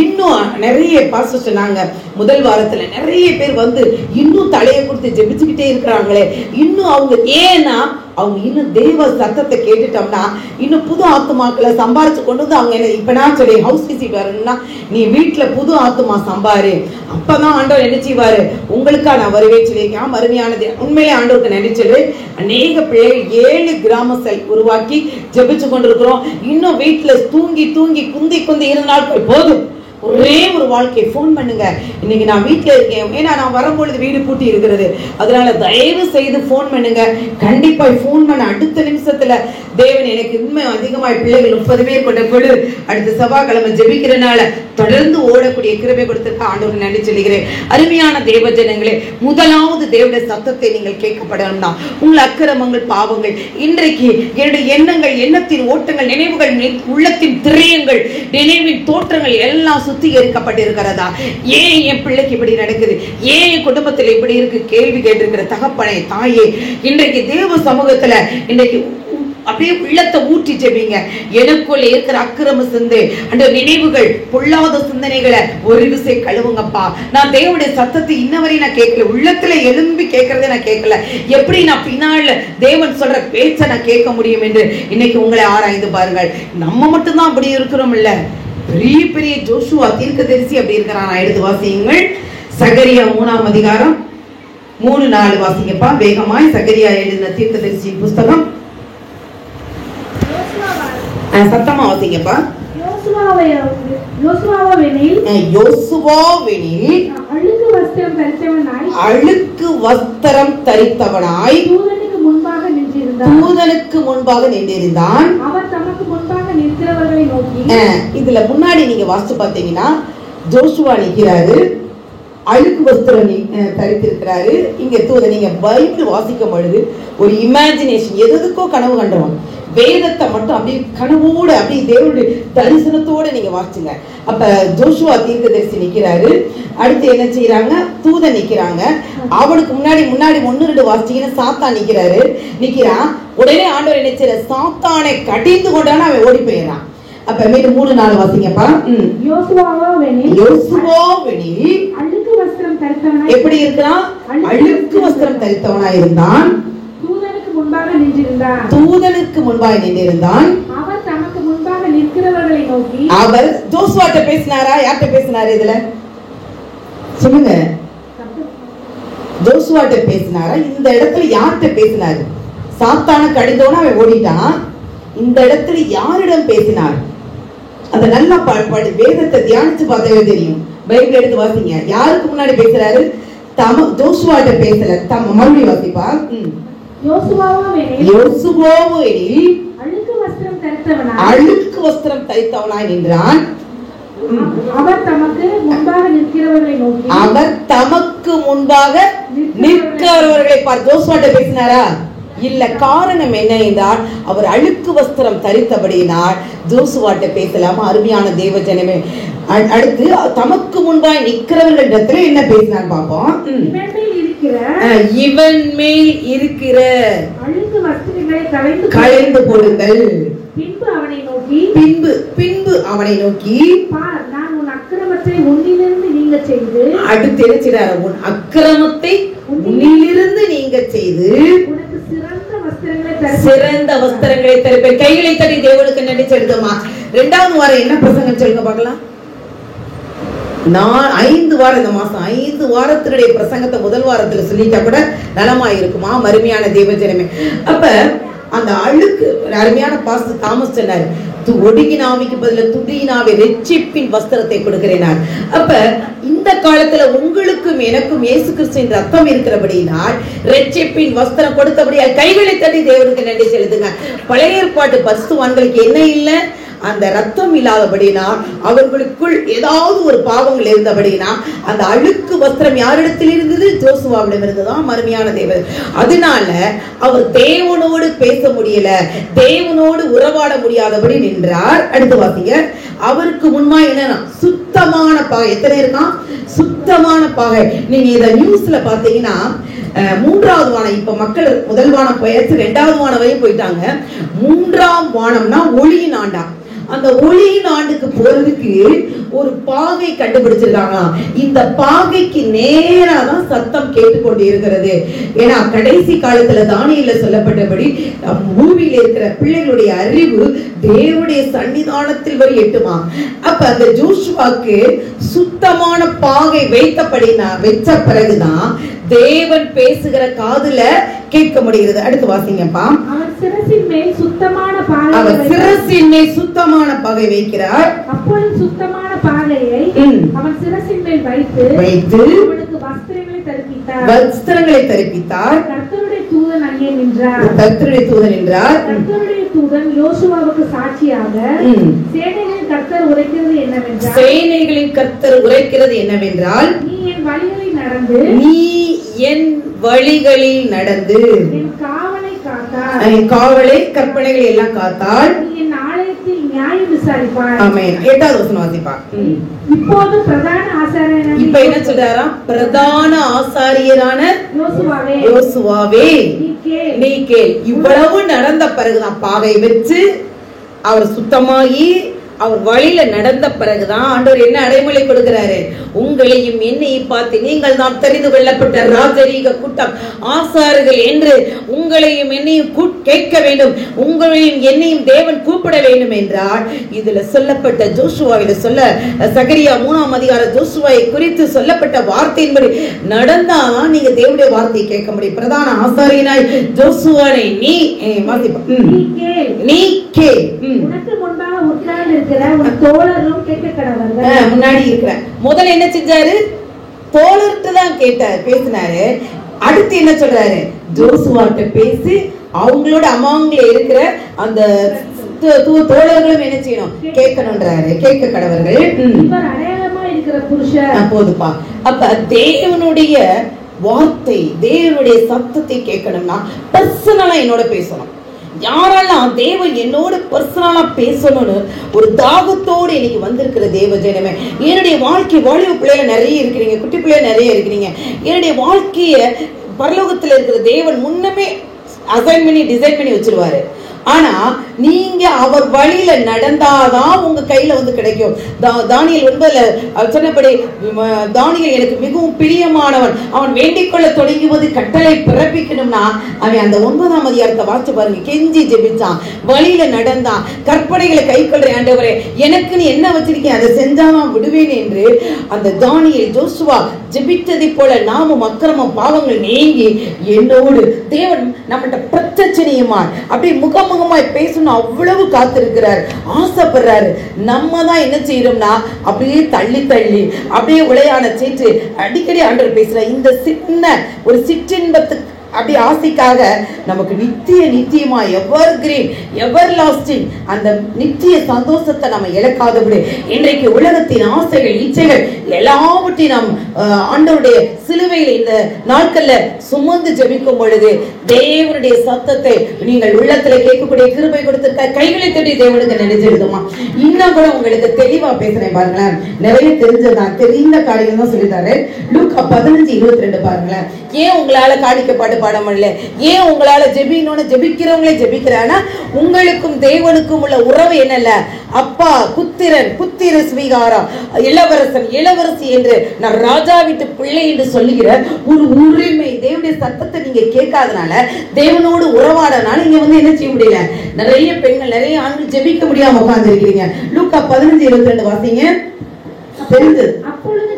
Speaker 2: இன்னும் நிறைய பாஸ்டர் சொன்னாங்க முதல் வாரத்துல, நிறைய பேர் வந்து இன்னும் தலையை கொடுத்து ஜெபிச்சுக்கிட்டே இருக்கிறாங்களே. இன்னும் அவங்க ஏன்னா அவங்க இன்னும் தேவ சத்தத்தை கேட்டுட்டோம்னா, இன்னும் புது ஆத்துமாக்களை சம்பாரிச்சு கொண்டு வந்து அவங்க என்ன, இப்ப நான் சொல்லி ஹவுஸ் விசிட் வரணும்னா நீ வீட்டுல புது ஆத்துமா சம்பாரு, அப்பதான் ஆண்டவர் என்ன செய்வாரு, உங்களுக்கா நான் வருவேன் சொல்லியிருக்கேன். அருமையானது, உண்மையிலே ஆண்டவருக்கு நன்றி சொல்லு. அநேக பிள்ளைகள் 7 கிராம செல் உருவாக்கி ஜெபிச்சு கொண்டிருக்கிறோம். இன்னும் வீட்டுல தூங்கி குந்தி 2 நாட்கள் போதும். ஒரே ஒரு வாழ்க்கை. போன் பண்ணுங்க, இன்னைக்கு நான் வீட்டுல இருக்கேன், ஏன்னா நான் வரும்பொழுது வீடு பூட்டி இருக்கிறது, அதனால தயவு செய்து போன் பண்ணுங்க. கண்டிப்பா போன் பண்ண அடுத்த நிமிஷத்துல தேவன் எனக்கு இன்னும் அதிகமாய் பிள்ளைகள் 30 பேர் கொண்ட குழு அடுத்த செவ்வாய்க்கிழமை ஜெபிக்கிறனால தொடர்ந்து ஓடக்கூடிய கிருபை கொடுத்திருக்க ஆண்டவருக்கு நன்றி சொல்லுகிறேன். அருமையான தேவஜனங்களே, முதலாவது தேவனுடைய சத்தத்தை நீங்கள் கேட்கப்படணும்னா உங்கள் அக்கிரமங்கள், பாவங்கள், இன்றைக்கு என்னுடைய எண்ணங்கள், எண்ணத்தின் ஓட்டங்கள், நினைவுகள், உள்ளத்தின் திரையங்கள், நினைவின் தோற்றங்கள் எல்லாம் சுத்திகரிக்கப்பட்டிருக்கிறதா? ஏன் என் பிள்ளைக்கு இப்படி நடக்குது, ஏன் என் குடும்பத்தில் இப்படி இருக்கு கேள்வி கேட்டிருக்கிற தகப்பனே, தாயே, இன்றைக்கு தேவ சமூகத்துல இன்றைக்கு அப்படியே உள்ளத்தை ஊற்றி ஜெபிங்க. எனக்குள்ள இருக்கிற அக்கிரம சிந்தை, அந்த நினைவுகள், பொல்லாத சிந்தனைகளை ஒரு விசை கழுவுங்கப்பா. நான் தேவனுடைய சத்தத்தை இன்னவரை நான் கேட்கல, உள்ளத்துல எழும்பி கேட்கறதே நான் கேட்கல, எப்படி நான் பின்னால தேவன் சொல்ற பேச்சை நான் கேட்க முடியும் என்று இன்னைக்கு உங்களை ஆராய்ந்து பாருங்கள். நம்ம மட்டும்தான் அப்படி இருக்கிறோம் இல்ல, பெரிய பெரிய ஜோஷுவா தீர்க்கதரிசி அப்படி இருக்கிறான். எடுத்து வாசியுங்கள், சகரியா 3ஆம் அதிகாரம் 3-4 வாசிங்கப்பா வேகமாய். சகரியா எழுதின தீர்க்கதரிசியின் புஸ்தகம், சத்தமா வாசிங்கப்பா. அழுக்கு வஸ்திரம் தரித்தவனாய் தூதனுக்கு முன்பாக நின்றிருந்தான். இதுல முன்னாடி நீங்க வாசிச்சு பார்த்தீங்கன்னா ஜோசுவா நிக்கிறாரு, அழுக்கு வஸ்திரம் தரித்திருக்கிறாரு. இங்க தூதன், நீங்க பைபிள் வாசிக்கும் பொழுது ஒரு இமேஜினேஷன், எதுக்கோ கனவு கண்டுவாங்க. வேதத்தை மட்டும் அப்படியே கனவோட, அப்படியே தேவனுடைய தரிசனத்தோட நீங்க வாசிச்சுங்க. அப்ப ஜோசுவா தீர்க்கதரிசி நிக்கிறாரு, அடுத்து என்ன செய்யறாங்க, தூதன் நிக்கிறாங்க. அவனுக்கு முன்னாடி 1-2 வாசிச்சீங்கன்னா சாத்தான் நிக்கிறான். உடனே ஆண்டவர் என்ன செய்யற, சாத்தானை கடிந்து கொண்டான அவன் ஓடி போயிடறான். அப்ப மீண்டும் 3-4 வாசிங்கப்பா. எப்படி இருக்கிறான், அழுக்கு வஸ்திரம் தரித்தவனா இருந்தான், தூதனுக்கு முன்பாக நின்றிருந்தான். அவர் ஜோசுவாட்ட பேசினாரா, யார்கிட்ட பேசினாரு, இதுல சொல்லுங்க, ஜோசுவாட்ட பேசினாரா? இந்த இடத்துல யார்கிட்ட பேசினாரு? சாத்தான கடிதோட அவன் ஓடிட்டான். இந்த இடத்துல யாரிடம் பேசினார்? அந்த நல்லா வேதத்தை தியானிச்சு பார்த்தாலே தெரியும். பைபிள் எடுத்து வாசிங்க. யாருக்கு முன்னாடி பேசுறாரு? ஜோசுவாட்ட பேசல. மறுபடியும் வாசிப்பா. அழுக்கு வஸ்திரம் தரித்தவனாய் நின்றான். அவர் தமக்கு முன்பாக நிற்கிறவர்களை பார். ஜோசுவாட்ட பேசினாரா? இல்ல. காரணம் என்ன என்றால் அவர் அழுக்கு வஸ்திரம் தரித்தபடியினால் ஜோசுவாட்ட பேசலாமா? அருமையான தேவஜனமே, அடுத்து தமக்கு முன்பாய் நிற்கிறவர்களிடத்துல என்ன பேசினான்னு பார்ப்போம். இவன் மேல் இருக்கிற அழுக்கு வஸ்திரங்களை களைந்து போடுங்கள். பின்பு அவனை நோக்கி பார், நான் உன்
Speaker 3: அக்கிரமத்தை உன்னிலிருந்து நீங்க செய்து,
Speaker 2: அடுத்து என்ன செய்றாரு? உன் அக்கிரமத்தை உன்னிலிருந்து நீங்க செய்து
Speaker 3: உனக்கு சிறந்த வஸ்திரங்களை தருவேன்.
Speaker 2: சிறந்த வஸ்திரங்களை தருப்பேன். கைகளை தட்டி தேவனுக்கு நன்றி செலுத்துமா. 2வது வாரம் என்ன பிரசங்கம் சொல்லுங்க பார்க்கலாம். நான் 5 வாரம், இந்த மாசம் 5 வாரத்தினுடைய பிரசங்கத்தை முதல் வாரத்துல சொல்லிட்டா கூட நலமா இருக்குமா மறுமையான தேவஜனமே. அப்ப அந்த அழுக்கு அருமையான பாஸ்டர் தாமஸ் சொன்னாரு, ஒடுங்கினாவிக்கு பதில துடியினாவை ரெட்சிப்பின் வஸ்திரத்தை கொடுக்கிறேனார். அப்ப இந்த காலத்துல உங்களுக்கும் எனக்கும் இயேசு கிறிஸ்துவின் ரத்தம் இருக்கிறபடினால் ரெட்சிப்பின் வஸ்திரம் கொடுத்தபடியால் கைகளை தட்டி தேவனுக்கு நன்றி செலுத்துங்க. பழைய ஏற்பாட்டு பரிசுத்தவான்களுக்கு என்ன இல்லை? அந்த ரத்தம் இல்லாதபடினா, அவர்களுக்குள் ஏதாவது ஒரு பாவங்கள் இருந்தபடினா அந்த அழுக்கு வஸ்திரம் யாரிடத்தில் இருந்தது? ஜோசுவாவிடம் இருந்ததுதான் மறுமையான தேவன். அதனால அவர் தேவனோடு பேச முடியல, தேவனோடு உறவாட முடியாதபடி நின்றார். அடுத்து வாசிங்க. அவருக்கு முன்மா என்னன்னா சுத்தமான பாகை. எத்தனை இருக்கான்? சுத்தமான பாகை. நீங்க இத நியூஸ்ல பாத்தீங்கன்னா 3வது வானம், இப்ப மக்கள் முதல் வானம் போயாச்சு, 2வது வானம் வரையும் போயிட்டாங்க. 3ஆம் வானம்னா ஒளியின் ஆண்டா. அந்த ஒளியின் ஆண்டுக்கு போறதுக்கு ஒரு பாகை கண்டுபிடிச்சிருக்காங்க. இந்த பாகைக்கு நேரா தான் சத்தம் கேட்டுக்கொண்டு இருக்கிறது. ஏன்னா கடைசி காலத்துல தானியேல்ல சொல்லப்பட்டபடி பூமியில இருக்கிற பிள்ளைகளுடைய அறிவு தேவனுடைய சன்னிதானத்தில் வரை எட்டுமா. அப்ப அந்த ஜோஷுவாக்கு சுத்தமான பாகை வைத்த பிறகுதான் தேவன் பேசுகிற காதுல கேட்க முடிகிறது. அடுத்து வாசிங்கப்பா.
Speaker 3: அவன் சிரசின் மேல் சுத்தமான பாகை,
Speaker 2: அவர் சிரசின் மேல் சுத்தமான பாகை வைக்கிறார்.
Speaker 3: அப்பொழுது சுத்தமான பாகையை அவன் சிரசின் மேல் வைத்து அவனுக்கு வஸ்திரங்களை தரிப்பித்தார். கர்த்தருடைய தூதன் அங்கே நின்றார்.
Speaker 2: கர்த்தருடைய தூதன் நின்றார்.
Speaker 3: கர்த்தருடைய தூதன் யோசுவாவுக்கு சாட்சியாக, சேனைகளின் கர்த்தர் உரைக்கிறது என்னவென்றால்,
Speaker 2: சேனைகளின் கர்த்தர் உரைக்கிறது என்னவென்றால்,
Speaker 3: நீ என் வழிகளில் நடந்து,
Speaker 2: நீ என் வழிகளில் நடந்து
Speaker 3: என் காவலை காத்தால்,
Speaker 2: என் காவலை கற்பனைகளை எல்லாம் காத்தால்,
Speaker 3: நீ என் ஆலயத்தில் நியாயம் விசாரிப்பாய்.
Speaker 2: ஆமென். 8வது வசனம் வாசிப்பா.
Speaker 3: இப்போது பிரதான ஆசாரியரான,
Speaker 2: இப்ப என்ன சொல்றாராம்? பிரதான ஆசாரியரான யோசுவாவே நீ கேள். இவ்வளவு நடந்த பிறகுதான் பாகை வச்சு அவர் சுத்தமாகி அவர் வழியில நடந்த பிறகுதான் ஆண்டவர் என்ன அடைமொழி கொடுக்கிறாரு? உங்களையும் என்னையும் பார்த்து நீங்கள் தான் தெரிந்து கொள்ளப்பட்ட ராஜரீக கூட்டம், ஆசாரிகள் என்று உங்களையும் என்னையும் கேட்க வேண்டும், உங்களையும் என்னையும் தேவன் கூப்பிட வேண்டும் என்றால் இதுல சொல்லப்பட்ட ஜோசுவாவில சொல்ல சகரியா 3ஆம் அதிகாரம் ஜோசுவாவை குறித்து சொல்லப்பட்ட வார்த்தையின்படி நடந்தாதான் நீங்க தேவனுடைய வார்த்தையை கேட்க முடியும். பிரதான ஆசாரியனாய் ஜோசுவானை நீ கேள்.
Speaker 3: உனக்கு முன்பாக உட்கார்ந்து இருக்கிற உன் தோழரும் கேட்க கடவர்கள்.
Speaker 2: முன்னாடி இருக்கிற முதல்ல என்ன செஞ்சாரு? தோழர்கிட்ட தான் கேட்டார், பேசினாரு. அடுத்து என்ன சொல்றாரு? ஜோசுவாட்ட பேசி அவங்களோட அம்மாங்கள இருக்கிற அந்த தோழர்களும் என்ன செய்யணும்? கேட்கணும்ன்றாரு. கேட்க கடவர்கள்.
Speaker 3: இவர் அடையாளமா இருக்கிற புருஷர்
Speaker 2: போதுப்பா. அப்ப தேவனுடைய வார்த்தை, தேவனுடைய சத்தத்தை கேட்கணும்னா பர்சனலா என்னோட பேசணும். யாரெல்லாம் தேவன் என்னோட பர்சனலா பேசணும்னு ஒரு தாகத்தோடு இன்னைக்கு வந்திருக்கிற தேவ ஜனமே, என்னுடைய வாழ்க்கை வாலிப பிள்ளைல நிறைய இருக்கிறீங்க, குட்டி பிள்ளைல நிறைய இருக்கிறீங்க. என்னுடைய வாழ்க்கைய பரலோகத்துல இருக்கிற தேவன் முன்னமே அசைன் பண்ணி டிசைன் பண்ணி வச்சிருவாரு. ஆனா நீங்க அவர் வழியில நடந்தாதான் உங்க கையில வந்து கிடைக்கும். தானியேல் 9ல சொன்னபடி, தானியேல் எனக்கு மிகவும் பிரியமானவன், அவன் வேண்டிக் கொள்ள தொடங்குவது கட்டளை பிறப்பிக்கணும்னா அவன் அந்த 9ஆம் அதிகாரத்தை வாசிச்சு பாருங்க. கெஞ்சி ஜெபிச்சான், வழியில நடந்தான், கற்பனைகளை கை கொள்ற ஆண்டவரே எனக்கு நீ என்ன வச்சிருக்கேன் அதை செஞ்சாதான் விடுவேன் என்று அந்த தானியேல் ஜோசுவா ஜெபித்ததை போல நாமும் அக்கிரமம் பாவங்கள் நீங்கி என்னோடு தேவன் நம்மகிட்ட பிரச்சனையுமாய் அப்படி முகமுகமாய் பேசணும் அவ்வளவு காத்திருக்கிறார், ஆசைப்படுறாரு. நம்ம தான் என்ன செய்யறோம்னா அப்படியே தள்ளி தள்ளி அப்படியே உளையான சேற்று அடிக்கடி ஆண்டவர் பேசுற இந்த சின்ன ஒரு சிற்றின்பத்துக்கு அப்படி ஆசைக்காக நமக்கு நித்தியமா எவர் கிரீன் எவர் லாஸ்டிங் அந்த நித்திய சந்தோஷத்தை நம்ம இழக்காதபடி இன்றைக்கு உலகத்தின் ஆசைகள் இச்சைகள் எல்லாவற்றையும் நாம் ஆண்டவருடைய சிலுவையில் இந்த நாட்கள்ல சுமந்து ஜெபிக்கும் பொழுது தேவனுடைய சத்தத்தை நீங்கள் உள்ளத்துல கேட்கக்கூடிய கிருபை கொடுத்திருக்க. கைகளை தட்டி தேவனுக்கு நினைச்சிருக்குமா? இன்னும் கூட உங்களுக்கு தெளிவா பேசுறேன் பாருங்களேன். நிறைய தெரிஞ்சதான் தெரிந்த காரியம் தான் சொல்லிட்டாரு. லூக்கா 15:22 பாருங்களேன். ஏன் உங்களால காணிக்கப்பாடு பாட முடியல? ஏன் உங்களால ஜெபிக்கணும்னு ஜெபிக்கிறவங்களே ஜெபிக்கிறானா? உங்களுக்கும் தேவனுக்கும் உள்ள உறவு என்னல்ல? அப்பா புத்திரன், புத்திர ஸ்வீகாரம், இளவரசன் இளவரசி என்று நான் ராஜா வீட்டு பிள்ளை என்று சொல்லுகிற ஒரு உரிமை. தேவனுடைய சத்தத்தை நீங்க கேட்காதனால, தேவனோடு உறவாடனால நீங்க என்ன செய்ய முடியல. நிறைய பெண்கள் நிறைய ஆண்கள் ஜெபிக்க முடியாம உட்கார்ந்து இருக்கிறீங்க. லூக்கா 15:22 வாசிங்க.
Speaker 3: அப்பொழுது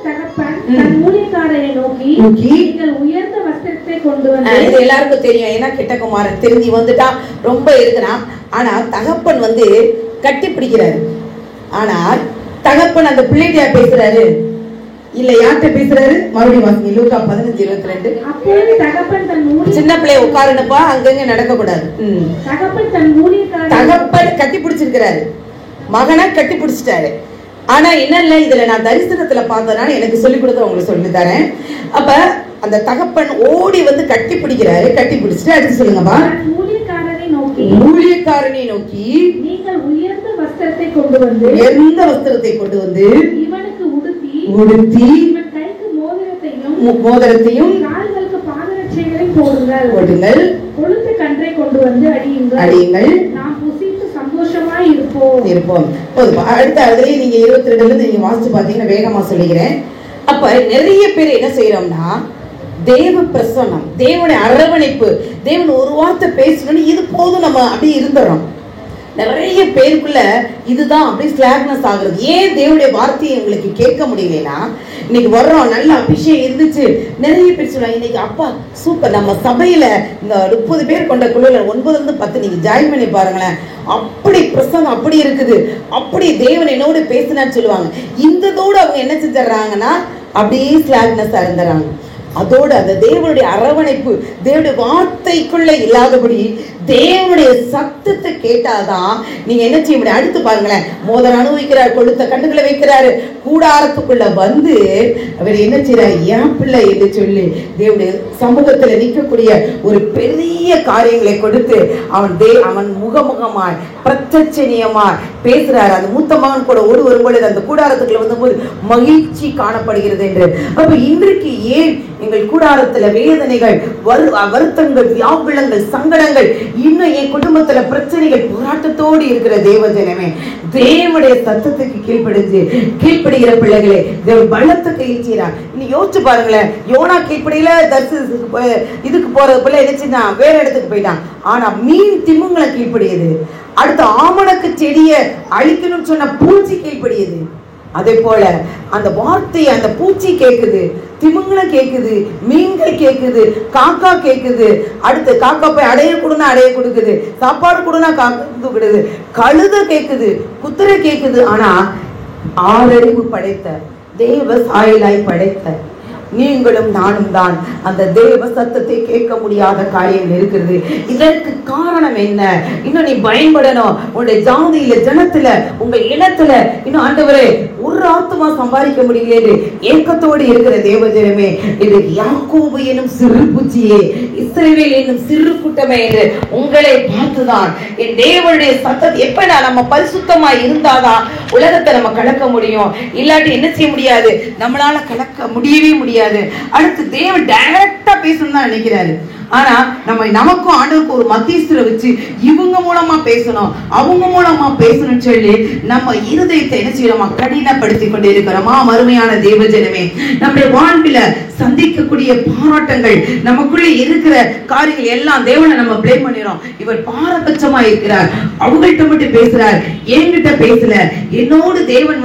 Speaker 3: தகப்பன் தன் ஊழியக்காரரை நோக்கி, நீங்கள் உயர்ந்த வஸ்திரத்தை கொண்டு வந்து.
Speaker 2: இது எல்லாருக்கும் தெரியும். ஏன்னா கிட்டகுமாரன் தெரிஞ்சு வந்துட்டா ரொம்ப இருக்கிறான். ஆனா தகப்பன் கட்டி பிடிக்கிறாரு. ஆனால் தகப்பன் அந்த பிள்ளைகிட்ட பேசுறாரு இல்ல யார்கிட்ட பேசுறாரு? மறுபடியும் வாசிங்க. லூக்கா 15:22.
Speaker 3: அப்பொழுது தகப்பன் தன்
Speaker 2: சின்ன பிள்ளைய உட்காருனப்பா, அங்கங்க நடக்க கூடாது.
Speaker 3: தகப்பன் தன் ஊழியக்காரரை
Speaker 2: தகப்பன் கட்டி பிடிச்சிருக்கிறாரு, மகனை கட்டி பிடிச்சிட்டாரு. ஆனா என்ன இதுல நான் தரிசனத்துல பார்த்தனால எனக்கு சொல்லி கொடுத்த உங்களுக்கு சொல்லி தரேன். அப்ப அந்த தகப்பன் ஓடி கட்டி பிடிக்கிறாரு. கட்டி பிடிச்சிட்டு அடுத்து சொல்லுங்கப்பா. ஊழியக்காரனை நோக்கி
Speaker 3: நீங்கள் உயர்ந்த வஸ்திரத்தை கொண்டு வந்து,
Speaker 2: உயர்ந்த வஸ்திரத்தை கொண்டு வந்து
Speaker 3: இவனுக்கு
Speaker 2: உடுத்தி
Speaker 3: இவன் கைக்கு
Speaker 2: மோதிரத்தையும்
Speaker 3: கால்களுக்கு பாதரட்சைகளையும் போடுங்கள். கொழுத்த கன்றை கொண்டு வந்து
Speaker 2: அடியுங்கள்.
Speaker 3: நாம் புசித்து சந்தோஷமாய் இருப்போம்.
Speaker 2: அடுத்த அதுலயே நீங்க 22 நீங்க வாசிச்சு பாத்தீங்கன்னா வேகமா சொல்லிக்கிறேன். அப்ப நிறைய பேர் என்ன செய்யறோம்னா, தேவ பிரசன்னம், தேவனுடைய அரவணைப்பு, தேவன் ஒரு வார்த்தை பேசணும்னு இது போதும் நம்ம அப்படி இருந்துறோம். நிறைய பேருக்குள்ள இதுதான் அப்படி ஸ்லாக்னஸ் ஆகுறது. ஏன் தேவனுடைய வார்த்தையை உங்களுக்கு கேட்க முடியலன்னா, இன்னைக்கு வர்றோம் நல்ல அபிஷேகம் இருந்துச்சு. நிறைய பேர் சொல்லுவாங்க இன்னைக்கு அப்பா சூப்பர், நம்ம சபையில இந்த 30 பேர் கொண்ட குழுல 9-10 நீங்க ஜாயின் பண்ணி பாருங்களேன், அப்படி பிரசங்கம் அப்படி இருக்குது, அப்படி தேவன் என்னோட பேசினான்னு சொல்லுவாங்க. இந்ததோடு அவங்க என்ன செஞ்சிடறாங்கன்னா அப்படியே ஸ்லாக்னஸா இருந்துறாங்க. அதோடு அந்த தேவனுடைய அரவணைப்பு, தேவனுடைய வார்த்தைக்குள்ள இல்லாதபடி தேவனுடைய சத்தத்தை கேட்டாதான் நீங்க என்ன செய்ய முடியும். அடுத்து பாருங்களேன், மோதிரம் அனுபவிக்கிறார், கொழுத்த கண்டுகளை வைக்கிறாரு, கூடாரத்துக்குள்ள வந்து அவர் என்ன செய்யறாரு, என் பிள்ளை என்று சொல்லி தேவனுடைய சமூகத்துல நிற்கக்கூடிய ஒரு பெரிய காரியங்களை கொடுத்து அவன் முகமுகமாய் பிரத்யட்சணியமாய் பேசுறாரு. அந்த மூத்த மகன் கூட ஓடி வரும்பொழுது அந்த கூடாரத்துக்குள்ள வந்தபோது மகிழ்ச்சி காணப்படுகிறது என்று. அப்ப இன்றைக்கு ஏன் எங்கள் கூடாரத்துல வேதனைகள், வருத்தங்கள், வியாகுலங்கள், சங்கடங்கள், இன்னும் என் குடும்பத்துல பிரச்சனைகள், போராட்டத்தோடு இருக்கிற தேவஜனமே, தேவனுடைய சத்தத்துக்கு கீழ்ப்படுகிற பிள்ளைகளே தேவன் பலத்தை கையில் செய்யறார். நீ யோசிச்சு பாருங்களேன், யோனா கீழ்ப்படியில இதுக்கு போறது போல நினைச்சுன்னா வேற இடத்துக்கு போயிட்டான். ஆனா மீன் திமுங்களை கீழ்ப்படியது. அடுத்த ஆமணக்கு செடியை அழிக்கணும்னு சொன்ன பூச்சி கீழ்ப்படியது. அதே போல அந்த வார்த்தை அந்த பூச்சி கேக்குது, திமுங்களும் கேக்குது, மீன்கள் கேக்குது, காக்கா கேக்குது. அடுத்து காக்கா போய் அடைய கொடுனா அடைய கொடுக்குது, சாப்பாடு கொடுனா கொடுக்குது, கழுத கேக்குது, குதிரை கேக்குது. ஆனா ஆறறிவு படைத்த தேவ சாயலாய் படைத்த நீங்களும் நானும் தான் அந்த தேவ சத்தத்தை கேட்க முடியாத காரியம் இருக்கிறது. இதற்கு காரணம் என்ன? இன்னும் நீ பயன்படணும். உன்னுடைய ஜாதியில, ஜனத்துல, உங்க இனத்துல இன்னும் ஆண்டவரே ஒரு ஆத்மா சம்பாதிக்க முடியல ஏக்கத்தோடு இருக்கிற தேவஜனமே, இது யாக்கோபு எனும் சிறு பூச்சியே, இஸ்ரவேல் என்னும் சிறு கூட்டமே என்று உங்களை பார்த்துதான் என் தேவனுடைய சத்தத்தை எப்ப நம்ம பரிசுத்தமா இருந்தாதான் உலகத்தை நம்ம கலக்க முடியும். இல்லாட்டி என்ன செய்ய முடியாது, நம்மளால கலக்க முடியவே முடியாது. அடுத்து தேவன் டைரக்டா பேசணும் தான் நினைக்கிறாரு. ஆனா நமக்கும் ஆண்டவருக்கு ஒரு மத்தியஸ்தரை வச்சு இவங்க மூலமா பேசணும், அவங்க மூலமா பேசணும்னு சொல்லி நம்ம இருதயத்தை என்ன செய்யறோமா கடினப்படுத்தி கொண்டு இருக்கிறோமா. அருமையான தேவஜனமே, நம்முடைய வாழ்வில சந்திக்கக்கூடிய போராட்டங்கள், நமக்குள்ள இருக்கிற காரியங்கள் எல்லாம் தேவனை நம்ம பிளேம் பண்ணிடுறோம். இவர் பாரபட்சமா இருக்கிறார், அவங்கள்ட்ட மட்டும் பேசுறார், என்கிட்ட பேசல, என்னோடு தேவன்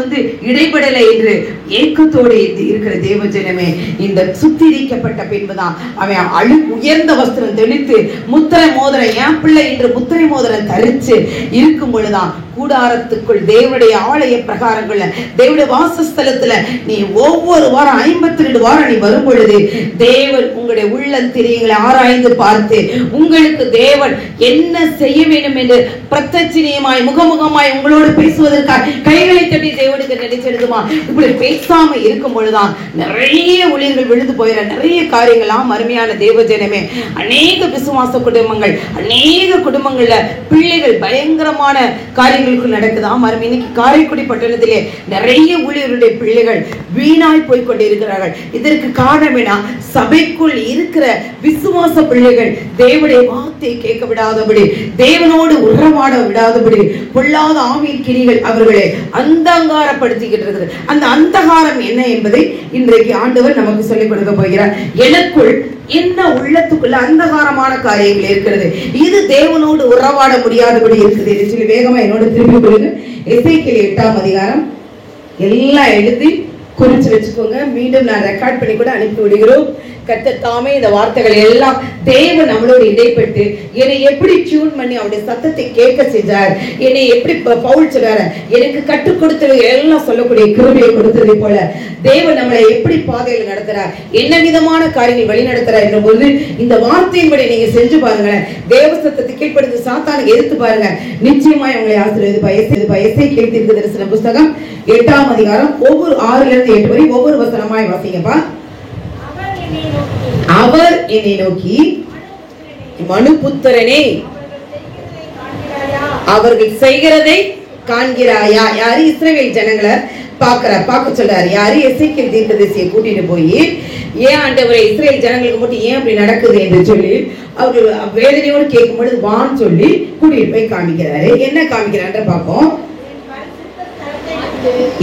Speaker 2: இடைபடல என்று ஏக்கத்தோடு இருக்கிற தேவஜனமே, இந்த சுத்திரிக்கப்பட்ட பின்புதான் அவன் உயர்ந்த வஸ்திரம் தெளித்து முத்திரை மோதிரம், என் பிள்ளை என்று முத்திரை மோதிரம் தரிச்சு இருக்கும் பொழுதுதான் கூடாரத்துக்குள் தேவனுடைய ஆலய பிரகாரங்கள்ல தேவனுடைய வாசஸ்தலத்துல நீ ஒவ்வொரு வாரம் 52 வாரம் நீ வரும் பொழுது தேவன் உங்களுடைய உள்ளந்திரியங்களை ஆராய்ந்து பார்த்து உங்களுக்கு தேவன் என்ன செய்ய வேண்டும் என்று பிரத்யட்சமாய் முகமுகமாய் உங்களோடு பேசுவதற்காக கைகளை தட்டி தேவனுக்கு நினைச்செடுக்குமா. இப்படி பேசாம இருக்கும் பொழுதுதான் நிறைய ஊழியர்கள் விழுந்து போயிட நிறைய காரியங்களாம். அருமையான தேவஜனமே, அநேக விசுவாச குடும்பங்கள், அநேக குடும்பங்கள்ல பிள்ளைகள் பயங்கரமான காரியங்களுக்கு நடக்குதாம். இன்னைக்கு காரைக்குடி பட்டணத்திலே நிறைய ஊழியர்களுடைய பிள்ளைகள் வீணாய் போய் கொண்டிருக்கிறார்கள். இதற்கு காரணம் என்ன? சபைக்குள் இருக்கிற விசுவாச பிள்ளைகள் தேவனுடைய வார்த்தையை கேட்க விடாதபடி, தேவனோடு உறவாட விடாதபடி பொல்லாத ஆவியின் கிரிகள் அவர்களை அந்தகாரப்படுத்திக்கிட்டு இருக்குது. அந்த அந்தகாரம் என்ன என்பதை இன்றைக்கு ஆண்டவர் நமக்கு சொல்லிக் கொடுக்க போகிறார். எனக்குள் என்ன உள்ளத்துக்குள்ள அந்தகாரமான காரியங்கள் இருக்கிறது, இது தேவனோடு உறவாட முடியாதபடி இருக்குது என்று சொல்லி வேகமா என்னோட திரும்பி கொள்ளுங்க. எசேக்கியேல் 8ஆம் அதிகாரம் எல்லாம் எழுதி குறிச்சு வச்சுக்கோங்க. மீண்டும் நான் ரெக்கார்ட் பண்ணி கூட அனுப்பி விடுகிறோம். கர்த்தர் தாமே இந்த வார்த்தைகள் எல்லாம் தேவன் நம்மளோடு இடைப்பட்டு என்னை எப்படி டியூன் பண்ணி அவருடைய சத்தத்தை கேட்க செஞ்சார், என்னை எப்படி பவுல் சொல்றாரு, எனக்கு கற்றுக் கொடுத்தது எல்லாம் சொல்லக்கூடிய கிருபையை கொடுத்ததை போல தேவன் நம்மளை எப்படி பாதையில் நடத்துறார், என்ன விதமான காரியங்கள் வழி நடத்துறார் என்ற போது இந்த வார்த்தையின்படி நீங்க செஞ்சு பாருங்களேன். தேவ சத்தத்தை கீழ்ப்படுத்தி சாத்தானுக்கு எதிர்த்து பாருங்க, நிச்சயமாய் உங்களை ஆசீர்வதிப்பார். எசேக்கியேல் தீர்க்கதரிசன புஸ்தகம் 8ஆம் அதிகாரம் ஒவ்வொரு 6 லிருந்து 8 வரை ஒவ்வொரு வசனமாய் வாசிங்கப்பா. அவர் என்னை நோக்கி, மனுபுத்திரனே, அவர்கள் செய்கிறதை காண்கிறாயா? யாரு? இஸ்ரவேல் ஜனங்களை பார்க்க சொல்றாரு. யாரு? எசேக்கியேல் தீர்க்கதரிசியை கூட்டிட்டு போய், ஏன் ஆண்டவரே இஸ்ரவேல் ஜனங்களுக்கு மட்டும் ஏன் அப்படி நடக்குது என்று சொல்லி அவர்கள் வேதனையோடு கேட்கும் பொழுது வான்னு சொல்லி கூட்டிட்டு போய் காமிக்கிறாரு. என்ன காமிக்கிறான்ற பார்ப்போம்.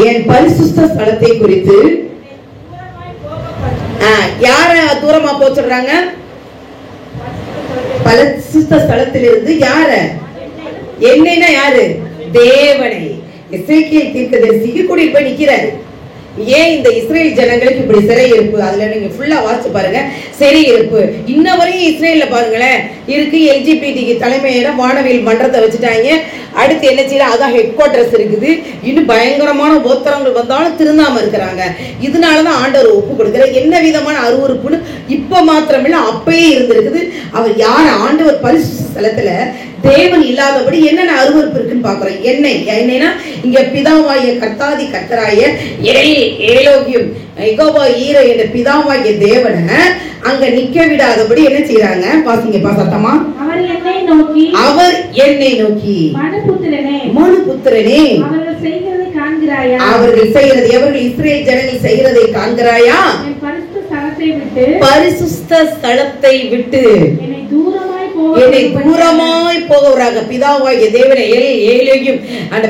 Speaker 2: என் பரிசுத்த ஸ்தலத்தை குறித்து யார தூரமா போக சொல்றாங்க? பரிசுத்த ஸ்தலத்திலிருந்து யார? என்னன்னா யாரு? தேவனை. எசேக்கியேல் தீர்க்கதரிசிக்கு கூட்டிட்டு போய் நிக்கிறாரு. ஏன் இந்த இஸ்ரேல் ஜனங்களுக்கு இப்படி சிறை இருப்பு? அதுல நீங்க ஃபுல்லா வாசிச்சு பாருங்க. சிறை இருப்பு இன்ன வரையும் இஸ்ரேல்ல பாருங்களேன் இருக்கு. எல்ஜிபிடிக்கு தலைமையிடம் வானவியல் மன்றத்தை வச்சுட்டாங்க. அடுத்து என்ன செய்யற? அதான் ஹெட் குவார்டர்ஸ் இருக்குது. இன்னும் பயங்கரமான உத்தரங்கள் வந்தாலும் திருந்தாம இருக்கிறாங்க. இதனாலதான் ஆண்டவர் ஒப்பு கொடுக்கிற என்ன விதமான அருவருப்புன்னு இப்ப மாத்திரமில்ல அப்பயே இருந்திருக்குது. அவர் யார? ஆண்டவர் பரிசுத்த ஸ்தலத்துல தேவன் இல்லாதபடி என்னென்ன அருவருப்பு இருக்குன்னு பாக்குறோம். என்னன்னா இங்க பிதாவாகிய கர்த்தாதி கர்த்தராய ஏலோகியும் யெகோவா ஈரே என்ற பிதாவாகிய தேவனை அங்க நிக்க விடாதபடி என்ன செய்யறாங்க? பாசிங்க பாசத்தமா. அவர் என்னை நோக்கி, மனுபுத்திரனே, அவர்கள் செய்கிறதை காண்கிறாயா? அவர்கள் செய்கிறது, எவர்கள் இஸ்ரேல் ஜனங்கள் செய்கிறதை காண்கிறாயா? பரிசுத்த ஸ்தலத்தை விட்டு என்னை தூரமாய் போகிறாங்க. பிதாவாகிய தேவனை ஏலேயும் அந்த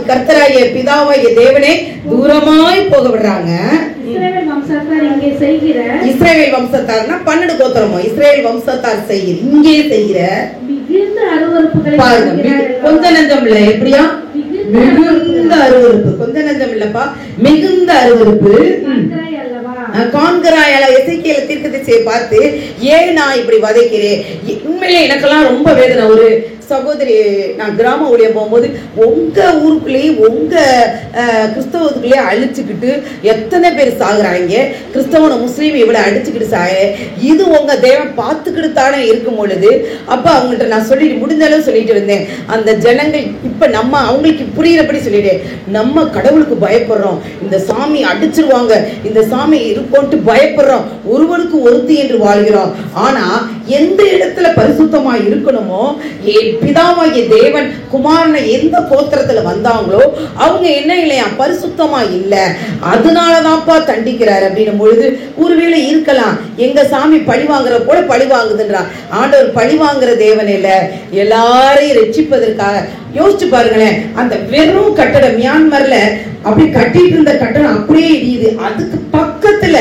Speaker 2: கர்த்தராகிய பிதாவாகிய தேவனை தூரமாய் போக விடுறாங்க. இஸ்ரவேல் வம்சத்தார்னா 12 கோத்திரமோ இஸ்ரவேல் வம்சத்தார் செய்கிற இங்கே செய்கிற பாருங்க. கொஞ்ச நஞ்சம் இல்ல, எப்படியா? மிகுந்த அருவருப்பு. கொஞ்ச நஞ்சம் இல்லப்பா, மிகுந்த அருவருப்பு காண்கிறாயால. எசேக்கியேல் தீர்க்கதரிசியை பார்த்து, ஏன் நான் இப்படி வதைக்கிறேன்? உண்மையிலே எனக்கெல்லாம் ரொம்ப வேதனை. ஒரு சகோதரி, நான் கிராம ஊழியம் போகும்போது உங்க ஊருக்குள்ளேயே உங்க கிறிஸ்தவத்துக்குள்ளேயே அழிச்சுக்கிட்டு எத்தனை பேர் சாகுறாங்க. கிறிஸ்தவனை முஸ்லீம் இவ்வளவு அடிச்சுக்கிட்டு சாய, இது உங்க தேவன் பார்த்துக்கிட்டு தானே இருக்கும் பொழுது அப்ப அவங்கள்ட்ட நான் சொல்லிட்டு முடிஞ்ச அளவு சொல்லிட்டு வந்தேன். அந்த ஜனங்கள் இப்ப நம்ம அவங்களுக்கு புரியுறபடி சொல்லிட்டேன். நம்ம கடவுளுக்கு பயப்படுறோம், இந்த சாமி அடிச்சிருவாங்க, இந்த சாமி இருக்கோன்ட்டு பயப்படுறோம், ஒருவனுக்கு ஒருத்தி என்று வாழ்கிறோம். ஆனா எந்த இடத்துல பரிசுத்தமா இருக்கணுமோ, பிதாவாகிய தேவன் குமாரனை எந்த கோத்திரத்துல வந்தாங்களோ அவங்க என்ன இல்லையா? பரிசுத்தமா இல்ல, அதனாலதான்ப்பா தண்டிக்கிறார் அப்படின்னும் பொழுது ஒருவேளை இருக்கலாம். எங்க சாமி பழி வாங்குற போல பழி வாங்குதுன்றான். ஆண்டவர் பழி வாங்குற தேவன் இல்ல, எல்லாரையும் ரட்சிப்பதற்காக. யோசிச்சு பாருங்களேன், அந்த வெறும் கட்டடம் மியான்மர்ல அப்படி கட்டிட்டு இருந்த கட்டடம் அப்படியே இடியுது. அதுக்கு பக்கத்துல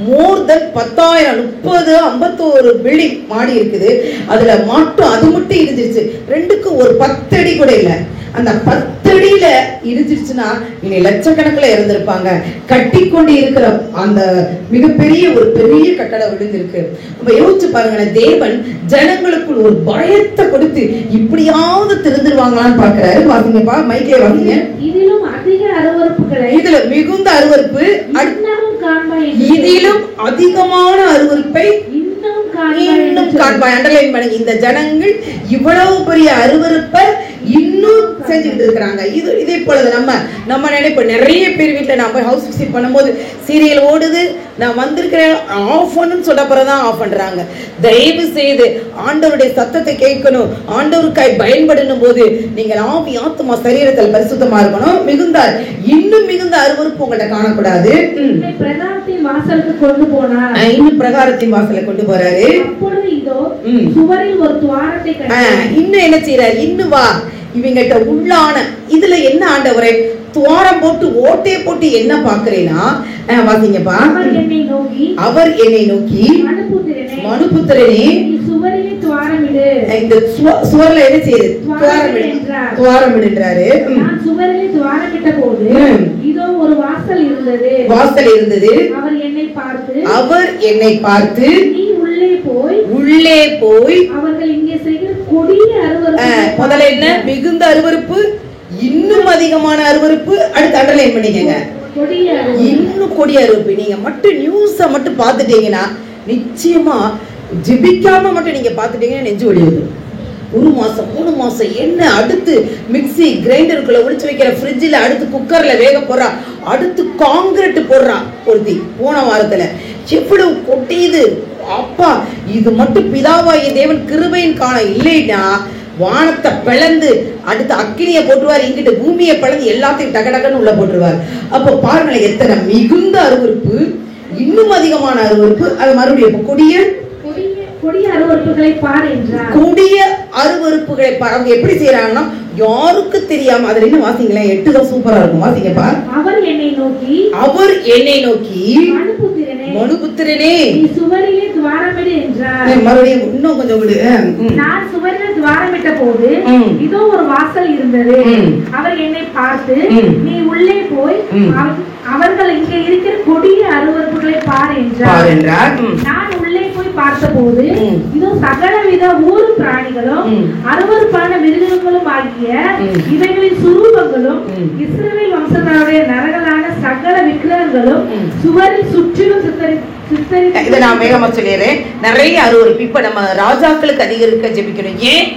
Speaker 2: மோர் தென் 10,000 30 51 பில்டிங் மாடி இருக்குது. அதுல மட்டும் அது மட்டும் இருந்துச்சு. ரெண்டுக்கு ஒரு 10 அடி கூட இல்ல. அந்த 10 அடியில இருந்துச்சுன்னா இனி லட்சக்கணக்கில் இருந்திருப்பாங்க. கட்டி கொண்டு இருக்கிற அந்த மிகப்பெரிய ஒரு பெரிய கட்டடம் விழுந்திருக்கு. நம்ம யோசிச்சு பாருங்களேன், தேவன் ஜனங்களுக்குள் ஒரு பயத்தை கொடுத்து இப்படியாவது திருந்துருவாங்களான்னு பாக்குறாரு. வாசிங்கப்பா, மைக்கே வாசிங்க.
Speaker 3: இதிலும் அதிக அருவருப்புகளை,
Speaker 2: இதுல மிகுந்த அருவருப்பு, இதிலும் அதிகமான அருவருப்பை இன்னும் காண்பாய். அண்டர்லைன் பண்ணுங்க, இந்த ஜனங்கள் இவ்வளவு பெரிய அருவருப்பை இன்னும் செஞ்சுக்கிட்டு இருக்கிறாங்க. இதே போல நம்ம நினைப்போம். நிறைய பேர் வீட்டுல நம்ம ஹவுஸ் விசிட் பண்ணும்போது சீரியல் ஓடுது, நான் வந்திருக்கிறேன் ஆஃப் பண்ணுன்னு சொல்ல பிறகுதான் ஆஃப் பண்றாங்க. தயவு செய்து ஆண்டவருடைய சத்தத்தை கேட்கணும், ஆண்டவருக்காய் பயன்படணும் போது நீங்கள் ஆவி ஆத்மா சரீரத்தில் பரிசுத்தமா இருக்கணும். இன்னும் மிகுந்த அருவருப்பு உங்கள்ட்ட காணக்கூடாது.
Speaker 3: பிரகாரத்தின் வாசலுக்கு கொண்டு போனார்.
Speaker 2: இன்னும் பிரகாரத்தின் வாசலை கொண்டு போறாரு.
Speaker 3: அப்பொழுது இதோ சுவரில் ஒரு துவாரத்தை கண்டார்.
Speaker 2: இன்னும் என்ன செய்யறாரு? இன்னும் வா, இவங்கிட்ட உள்ளான இதுல என்ன ஆண்டவரே துவாரம் போட்டு ஓட்டை போட்டு என்ன பாக்குறேன்னா, வாசிங்கப்பா. அவர் என்னை நோக்கி மனுபுத்திரனே
Speaker 3: சுவரிலே துவாரமிடு. இந்த
Speaker 2: சுவர்ல என்ன செய்யுது? துவாரமிடுன்றாரு.
Speaker 3: நான் சுவரிலே துவாரமிட்ட போது இதோ ஒரு வாசல் இருந்தது. அவர் என்னை பார்த்து நீ உள்ளே போய் அவர்கள் இங்கே செய்கிற கொடிய அருவருப்பு.
Speaker 2: முதல்ல என்ன? மிகுந்த அருவருப்பு, இன்னும் அதிகமான அருவருப்பு. அடுத்து அண்டர்லைன் பண்ணிக்கங்க, இன்னும் கொடிய அருவருப்பு. நீங்க மட்டும் நியூஸ மட்டும் பார்த்துட்டீங்கன்னா, நிச்சயமா ஜெபிக்காம மட்டும் நீங்க பார்த்துட்டீங்கன்னா நெஞ்சு வலி வரும். 1 மாசம் 3 மாசம் என்ன, அடுத்து மிக்சி கிரைண்டருக்குள்ள ஒளிச்சு வைக்கிற ஃப்ரிட்ஜில், அடுத்து குக்கர்ல வேக போடுறா, அடுத்து காங்கிரீட் போடுறா ஒருத்தி போன வாரத்துல. எவ்வளவு கொட்டியது அப்பா! இது மட்டும் பிதாவாகிய தேவன் கிருபையின் காணம் இல்லைன்னா வானத்தை பிளந்து அடுத்து அக்கினியை போட்டுருவார், இங்கிட்டு பூமியை பிளந்து எல்லாத்தையும் டகடகன்னு உள்ள போட்டுருவார். அப்ப பாருங்களேன், எத்தனை மிகுந்த அருவருப்பு, இன்னும் அதிகமான அருவருப்பு. அது மறுபடியும்
Speaker 3: கொடிய அருவருப்புகளை பார் என்றார்.
Speaker 2: கொடிய அருவருப்புகளை பார். அவங்க எப்படி செய்யறாங்கன்னா யாருக்கு தெரியாம. அதுல என்ன வாசிங்களேன், 8 தான் சூப்பரா இருக்கும். வாசிங்கப்பா.
Speaker 3: அவர் என்னை நோக்கி
Speaker 2: மனுபுத்திரனே
Speaker 3: நீ சுவரிலே துவாரமிடு என்றார்.
Speaker 2: மறுபடியும் இன்னும் கொஞ்சம் விடு.
Speaker 3: நான் சுவரிலே துவாரமிட்ட போது இதோ ஒரு வாசல் இருந்தது. அவர் என்னை பார்த்து நீ உள்ளே போய் அவர்கள் இங்கே இருக்கிற கொடிய அருவருப்புகளை பார் என்றார். நான் உள்ளே போய் பார்த்தபோது இதோ சகலவித ஊரு பிராணிகளும் அருவருப்பான மிருகங்களும் ஆகிய இவைகளின் சுரூபங்களும் இஸ்ரவேல் வம்சத்தாருடைய நரகலான சகல விக்கிரகங்களும் சுவரில் சுற்றிலும்
Speaker 2: இதை நான் வேகமா சொல்லிடுறேன். நிறைய அருவருப்பு. இப்ப நம்ம ராஜாக்களுக்கு அதிகரிக்க ஜெபிக்கணும். ஏன்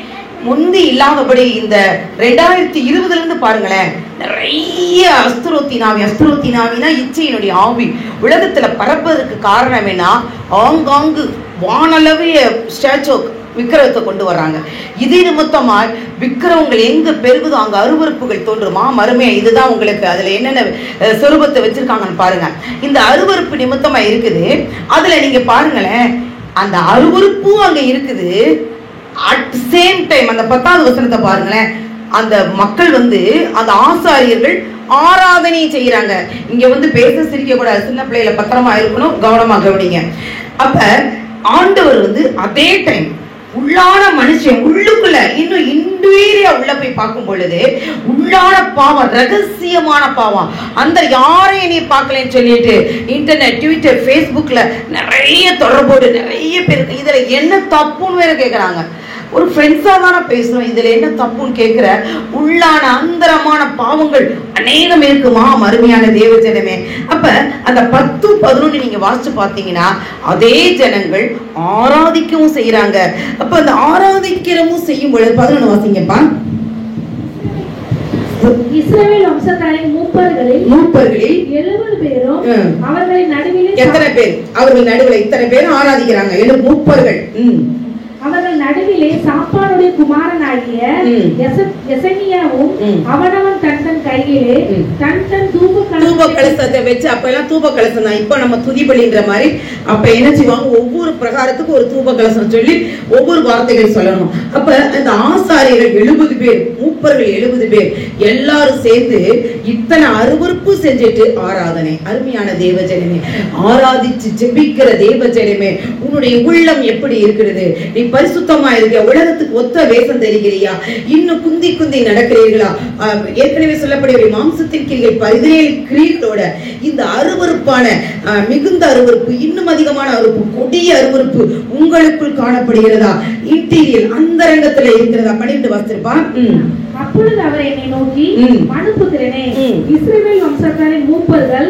Speaker 2: முந்தி இல்லாதபடி இந்த 2020 இருந்து பாருங்களேன், நிறைய அஸ்திரோத்தினாவினா இச்சையினுடைய ஆவி உலகத்துல பரப்பதற்கு காரணம் என்ன? ஆங்காங்கு வானளவிய ஸ்டாச்சு விக்கிரகத்தை கொண்டு வர்றாங்க. இதே நிமித்தமா விக்கிரகங்கள் எங்க பெருகுதோ அங்க அருவருப்புகள் தோன்றுமா? மறுமையா இதுதான் உங்களுக்கு அதுல என்னென்ன சொரூபத்தை வச்சிருக்காங்கன்னு பாருங்க. இந்த அருவருப்பு நிமித்தமா இருக்குது. அதுல நீங்க பாருங்களேன், அந்த அருவருப்பும் அங்க இருக்குது. அட் சேம் டைம் அந்த 10வது வசனத்தை பாருங்களேன், அந்த மக்கள் அந்த ஆசாரியர்கள் ஆராதனை செய்யறாங்க. இங்க பேச சிரிக்க கூடாது, சின்ன பிள்ளைல பத்திரமா இருக்கணும், கவனமா கவனிங்க. அப்ப ஆண்டவர் அதே டைம் உள்ளான மனுஷன் உள்ளுக்குள்ள இன்னும் இன்டீரியரா உள்ள போய் பார்க்கும் பொழுது உள்ளான பாவம், ரகசியமான பாவம், அந்த யாரையும் நீ பார்க்கலன்னு சொல்லிட்டு இன்டர்நெட், ட்விட்டர், ஃபேஸ்புக்ல நிறைய தொடர்போடு நிறைய பேருக்கு இதுல என்ன தப்புன்னு வேற கேட்கறாங்க. ஒரு ஃப்ரெண்ட்ஸா தானே பேசுறோம், இதுல என்ன தப்புன்னு கேட்கிற உள்ளான அந்தரமான பாவங்கள் அநேகம் இருக்குமா மறுமையான தேவ ஜனமே? அப்ப அந்த 10, 11 நீங்க வாசிச்சு பார்த்தீங்கன்னா அதே ஜனங்கள் ஆராதிக்கவும் செய்யறாங்க. அப்ப அந்த ஆராதிக்கிறவும் செய்யும் பொழுது 11 வாசிங்கப்பா.
Speaker 3: இஸ்ரவேல் வம்சத்தாரின் மூப்பர்களில் 70 பேரும் அவர்களின் நடுவிலே. எத்தனை பேர்?
Speaker 2: அவர்கள் நடுவில் இத்தனை பேரும் ஆராதிக்கிறாங்க. 7 மூப்பர்கள்.
Speaker 3: அவர்கள் நடுவிலே சாப்பானுடைய குமாரனாகிய எசனியாவும் அவனவன் தன் கையிலே தன் தூப கலசத்தை
Speaker 2: வச்சு, அப்ப எல்லாம் தூப கலசம் தான். இப்ப நம்ம துதிபலின்ற மாதிரி அப்ப என்ன செய்வாங்க, ஒவ்வொரு பிரகாரத்துக்கு ஒரு தூப கலசம் சொல்லி ஒவ்வொரு வார்த்தைகள் சொல்லணும். அப்ப இந்த ஆசாரியர்கள் 70 பேர், மூப்பர்கள் 70 பேர் எல்லாரும் சேர்ந்து இத்தனை அருவருப்பு செஞ்சுட்டு ஆராதனை. அருமையான தேவஜனமே, ஆராதிச்சு ஜெபிக்கிற தேவஜனமே, உன்னுடைய உள்ளம் எப்படி இருக்கிறது? நீ பரிசுத்தமா இருக்க? உலகத்துக்கு ஒத்த வேஷம் தெரிகிறியா? இன்னும் குந்தி குந்தி நடக்கிறீர்களா? ஏற்கனவே சொல்லக்கூடிய மாம்சத்தின் கிரிகள் 17 கிரியைகளோட இந்த அருவருப்பான மிகுந்த அருவருப்பு, இன்னும் அதிகமான அருவருப்பு, கொடிய அருவருப்பு உங்களுக்குள் காணப்படுகிறதா? இன்டீரியல் அந்தரங்கத்துல இருக்கிறதா? 12 வாசிச்சிருப்பான்.
Speaker 3: அப்பொழுது அவர் என்னை நோக்கி, மனுபுத்திரனே, இஸ்ரவேல் வம்சத்தாரின் மூப்பர்கள்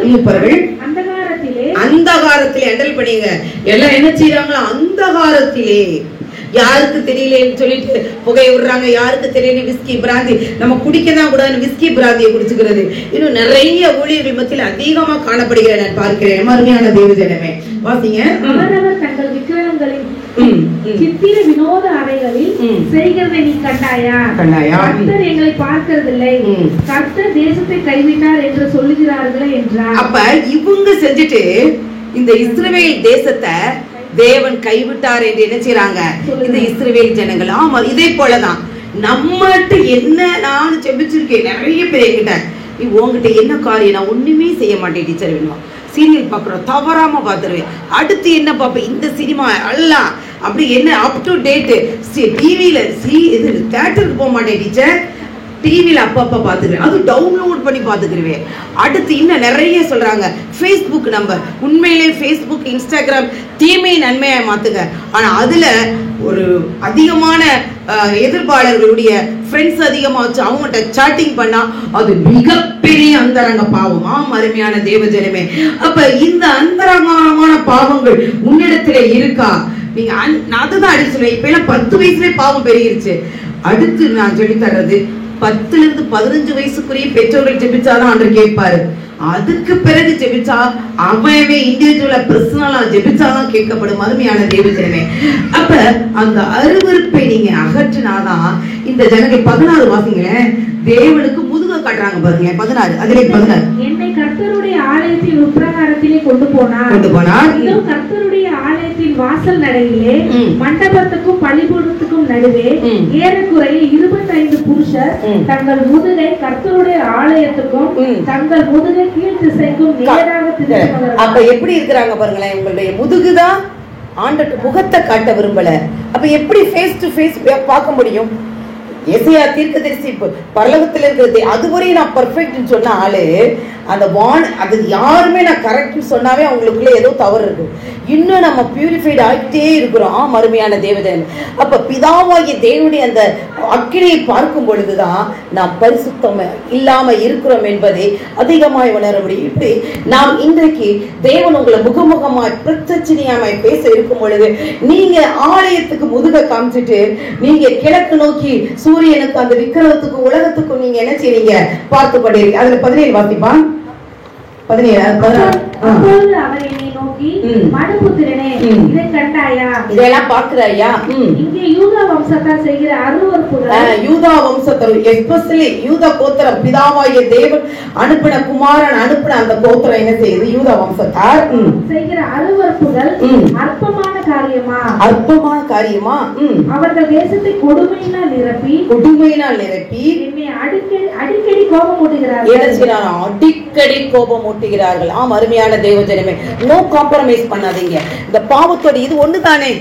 Speaker 2: அந்தகாரத்திலே அண்டல் பண்ணீங்க. எல்லாம் என்ன செய்யறாங்களா? அந்தகாரத்திலே. யாருக்கு தெரியலன்னு சொல்லிட்டு புகை விடுறாங்க, யாருக்கு தெரியல விஸ்கி பிராந்தி, நம்ம குடிக்கதான் கூடாது விஸ்கி பிராந்தியை குடிச்சுக்கிறது இன்னும் நிறைய ஊழியர்கள் மத்தியில் அதிகமா காணப்படுகிற நான் பார்க்கிறேன். அருமையான தேவஜனமே, வாசிங்க.
Speaker 3: அவரவர் தங்கள் விக்கிரகங்களின் சித்திர வினோத அறைகளில் செய்கிறதை நீ கண்டாயா? கர்த்தர் எங்களை பார்க்கிறதில்லை, கர்த்தர் தேசத்தை கைவிட்டார் என்று சொல்லுகிறார்களே என்றார்.
Speaker 2: அப்ப இவங்க செஞ்சுட்டு இந்த இஸ்ரவேல் தேசத்தை தேவன் கைவிட்டார் என்று என்ன செய்யறாங்க இந்த இஸ்ரவேல் ஜனங்கள். ஆமா, இதே போலதான் நம்மகிட்ட என்ன நான் செபிச்சிருக்கேன். நிறைய பேர் என்கிட்ட, நீ உங்ககிட்ட என்ன காரியம்? நான் ஒண்ணுமே செய்ய மாட்டேன் டீச்சர், வேணும் சீரியல் பாக்குறோம், தவறாம பாத்துருவேன், அடுத்து என்ன பாப்பேன், இந்த சினிமா எல்லாம் அப்படி என்ன அப் டு டேட், டிவியில இது தியேட்டருக்கு போக மாட்டேன் டீச்சர், டிவியில அப்பப்ப பாத்துக்கிறேன், அது டவுன்லோட் பண்ணி பாத்துக்கிறேன். அடுத்து இன்னும் நிறைய சொல்றாங்க ஃபேஸ்புக் நம்பர். உண்மையிலே ஃபேஸ்புக் இன்ஸ்டாகிராம் தீமை நன்மையா மாத்துங்க. ஆனா அதுல ஒரு அதிகமான எதிர்ப்பாளர்களுடைய ஃப்ரெண்ட்ஸ் அதிகமா வச்சு அவங்ககிட்ட சாட்டிங் பண்ணா அது மிகப்பெரிய அந்தரங்க பாவம். அருமையான தேவஜனமே, அப்ப இந்த அந்தரங்கமான பாவங்கள் உன்னிடத்திலே இருக்கா? நீங்க அதுதான் அடி சொல்லுவேன். இப்ப எல்லாம் 10 வயசுலயே பாவம் பெருகிருச்சு. அடுத்து நான் சொல்லி தர்றது 10 இருந்து 15 வயசுக்குரிய பெற்றோர்கள் ஜெபிச்சாதான் ஆண்டவர் கேட்பாரு. அதுக்கு பிறகு ஜெபிச்சா அவவே இண்டிவிஜுவலா பர்சனலா ஜெபிச்சாதான் கேட்கப்படும். அருமையான தேவஜனமே, அப்ப அந்த அருவருப்பை நீங்க அகற்றினாதான் இந்த ஜனங்கள் 16 வாசிங்களேன், தேவனுக்கு முதுக காட்டுறாங்க பாருங்க. 16 அதிலே 16
Speaker 3: என்னை கர்த்தருடைய ஆலயத்தின் உட்பிரகாரத்திலே கொண்டு போனார். இதோ கர்த்தருடைய ஆலயத்தின் வாசல் நடையிலே மண்டபத்துக்கும் பலிபீடத்துக்கும் நடுவே ஏறக்குறைய 25 புருஷர் தங்கள் முதுகை கர்த்தருடைய ஆலயத்துக்கும் தங்கள் முதுகை கீழ் திசைக்கும் நேராக திருப்பினார்கள்.
Speaker 2: அப்ப எப்படி இருக்கிறாங்க பாருங்களேன். உங்களுடைய முதுகுதான் ஆண்டவருடைய முகத்தை காட்ட விரும்பல. அப்ப எப்படி ஃபேஸ் டு ஃபேஸ் பார்க்க முடியும்? எசையா தீர்க்கதரிசி பரலோகத்தில் இருக்கிறது அதுவரை நான் பர்ஃபெக்ட்னு சொன்ன ஆளு அந்த அது யாருமே நான் கரெக்ட்னு சொன்னாவே அவங்களுக்குள்ள ஏதோ தவறு இருக்கு. இன்னும் நம்ம பியூரிஃபைட் ஆகிட்டே இருக்கிறோம். அருமையான தேவதன், அப்ப பிதாவாகிய தேவனுடைய அந்த அக்கினியை பார்க்கும் பொழுதுதான் நாம் பரிசுத்தம் இல்லாம இருக்கிறோம் என்பதை அதிகமாய் உணர முடியும். இப்படி நாம் இன்றைக்கு தேவன் உங்களை முகமுகமாய் பிரச்சனையாமாய் பேச இருக்கும் பொழுது நீங்க ஆலயத்துக்கு முதுக காமிச்சிட்டு நீங்க கிழக்கு நோக்கி சூரியனுக்கு அந்த விக்கிரகத்துக்கும் உலகத்துக்கும் நீங்க என்ன செய்றீங்க பார்த்து கொண்டிருக்கீங்க. அதுல 17 வாசிப்பான். 17
Speaker 3: அப்பொழுது அவர் என்னை நோக்கி, மனுபுத்திரனே, இதை கண்டாயா?
Speaker 2: இதெல்லாம் பார்க்கறாயா?
Speaker 3: இங்கே யூதா வம்சத்தார் செய்கிற அருவருப்புகள்,
Speaker 2: யூதா வம்சத்தார் எஸ்பெஷலி யூதா கோத்திரம் பிதாவாகிய தேவன் அனுப்பின குமாரன் அனுப்பின அந்த கோத்திரம் என்ன செய்யுது? யூதா வம்சத்தார்
Speaker 3: செய்கிற அருவருப்புகள் அற்பமான காரியமா?
Speaker 2: அற்பமான காரியமா?
Speaker 3: அவர்கள் தேசத்தை கொடுமையினால் நிரப்பி
Speaker 2: என்னை
Speaker 3: அடிக்கடி கோபம் ஊட்டுகிறார்கள்.
Speaker 2: அடிக்கடி கோபம் ஊட்டுகிறார்கள். அருமையான தேவஜனமே, நோ காம்ப்ரமைஸ் பண்ணாதீங்க. இந்த பாவத்தோட இது ஒண்ணுதானே,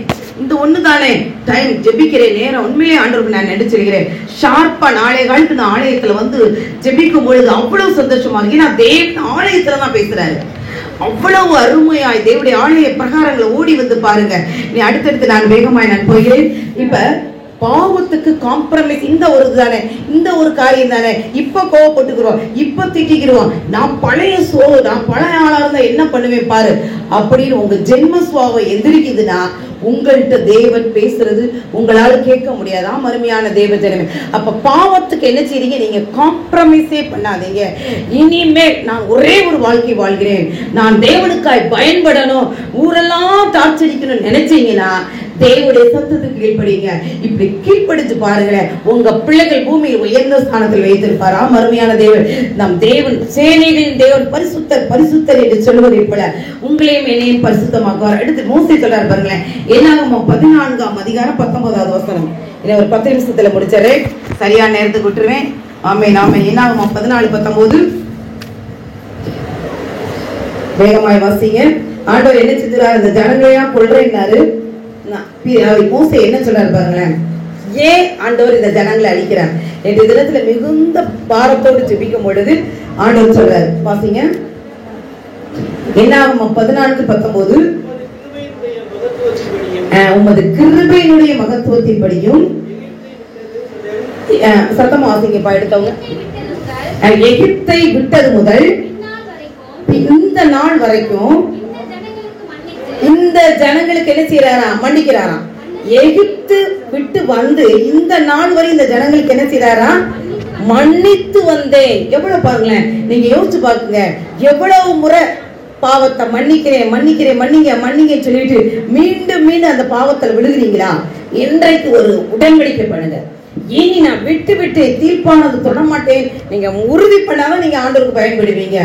Speaker 2: இந்த ஒண்ணுதானே டைம் ஜெபிக்கிற நேரம். உண்மையிலே ஆண்டவருக்கு நான் நடிச்சிருக்கிறேன். ஷார்ப்பா நாளை காலத்து நான் ஆலயத்துல வந்து ஜெபிக்கும் பொழுது அவ்வளவு சந்தோஷமா இருக்கு. ஏன்னா தேவன் ஆலயத்துலதான் பேசுறாரு. அவ்வளவு அருமையாய் தேவனுடைய ஆலய பிரகாரங்களை ஓடி வந்து பாருங்க. நீ அடுத்தடுத்து நான் வேகமாய் நான் போகிறேன். இப்ப பாவத்துக்கு காம்ப்ரமைஸ் இந்த ஒரு தானே, இந்த ஒரு காரியம் தானே. இப்ப கோவப்பட்டுக்கிறோம், இப்ப திட்டிக்கிறோம். நான் பழைய ஆளா இருந்தா என்ன பண்ணுவேன் பாரு அப்படின்னு உங்க ஜென்ம சுவாவம் எதிரிக்குதுன்னா உங்கள்கிட்ட தேவன் பேசுறது உங்களால கேட்க முடியாதான். அருமையான தேவஜனமே, அப்ப பாவத்துக்கு என்ன செய்றீங்க? நீங்க காம்ப்ரமைஸே பண்ணாதீங்க. இனிமேல் நான் ஒரே ஒரு வாழ்க்கை வாழ்கிறேன், நான் தேவனுக்காய் பயன்படணும், ஊரெல்லாம் டார்ச்சரிக்கணும்னு நினைச்சீங்கன்னா தேவனுடைய சத்தத்துக்கு கீழ்ப்படிங்க. இப்படி கீழ்ப்படிச்சு பாருங்களேன், உங்க பிள்ளைகள் பூமியில் உயர்ந்த ஸ்தானத்தில் வைத்திருப்பாரா. அருமையான தேவன், நம் தேவன் சேனைகளின் தேவன் பரிசுத்தர் பரிசுத்தர் என்று சொல்வதை போல உங்களையும் என்னையும் பரிசுத்தமாக்குவார். அடுத்து மோசே சொல்றாரு பாருங்களேன், என்னாகமம் 14ஆம் அதிகாரம் 19வது வசனம். இதை ஒரு 10 நிமிஷத்துல முடிச்சாரு, சரியான நேரத்துக்கு விட்டுருவேன். ஆமென் ஆமென். என்னாகமம் 14:19 வேகமாய் வாசிங்க. ஆண்டவர் என்ன செஞ்சாரு, இந்த ஜனங்களையா கொல்றேன்னாரு. மோசே என்ன சொல்றாரு பாருங்களேன், ஏன் ஆண்டவர் இந்த ஜனங்களை அழிக்கிறார் என்ற தினத்துல மிகுந்த பாரத்தோடு ஜெபிக்கும் பொழுது ஆண்டவர் சொல்றாரு, வாசிங்க. என்னாகமம் 14:19 உமது கிருபையினுடைய மகத்துவத்தின்படியும் சத்தமா வாசிங்கப்பா எடுத்தவங்க. எகிப்தை விட்டது முதல் இந்த நாள் வரைக்கும் இந்த ஜனங்களுக்கு என்ன செய்யறாரா, மன்னிக்கிறாராம். எகிப்து விட்டு வந்து இந்த நாள் வரை இந்த ஜனங்களுக்கு என்ன செய்யறாரா, மன்னித்து வந்தேன். எவ்வளவு பாருங்களேன், நீங்க யோசிச்சு பாருங்க, எவ்வளவு முறை பாவத்தை மன்னிக்கிறேன் மன்னிக்கிறேன் மன்னிங்க மன்னிங்க சொல்லிட்டு மீண்டும் மீண்டும் அந்த பாவத்தில் விழுகிறீங்களா? இன்றைக்கு ஒரு உடன்படிக்கை பண்ணுங்க. இனி நான் விட்டு விட்டு தீர்ப்பானது தொட மாட்டேன் நீங்க உறுதி பண்ணாதான் நீங்க ஆண்டவருக்கு பயன்படுவீங்க.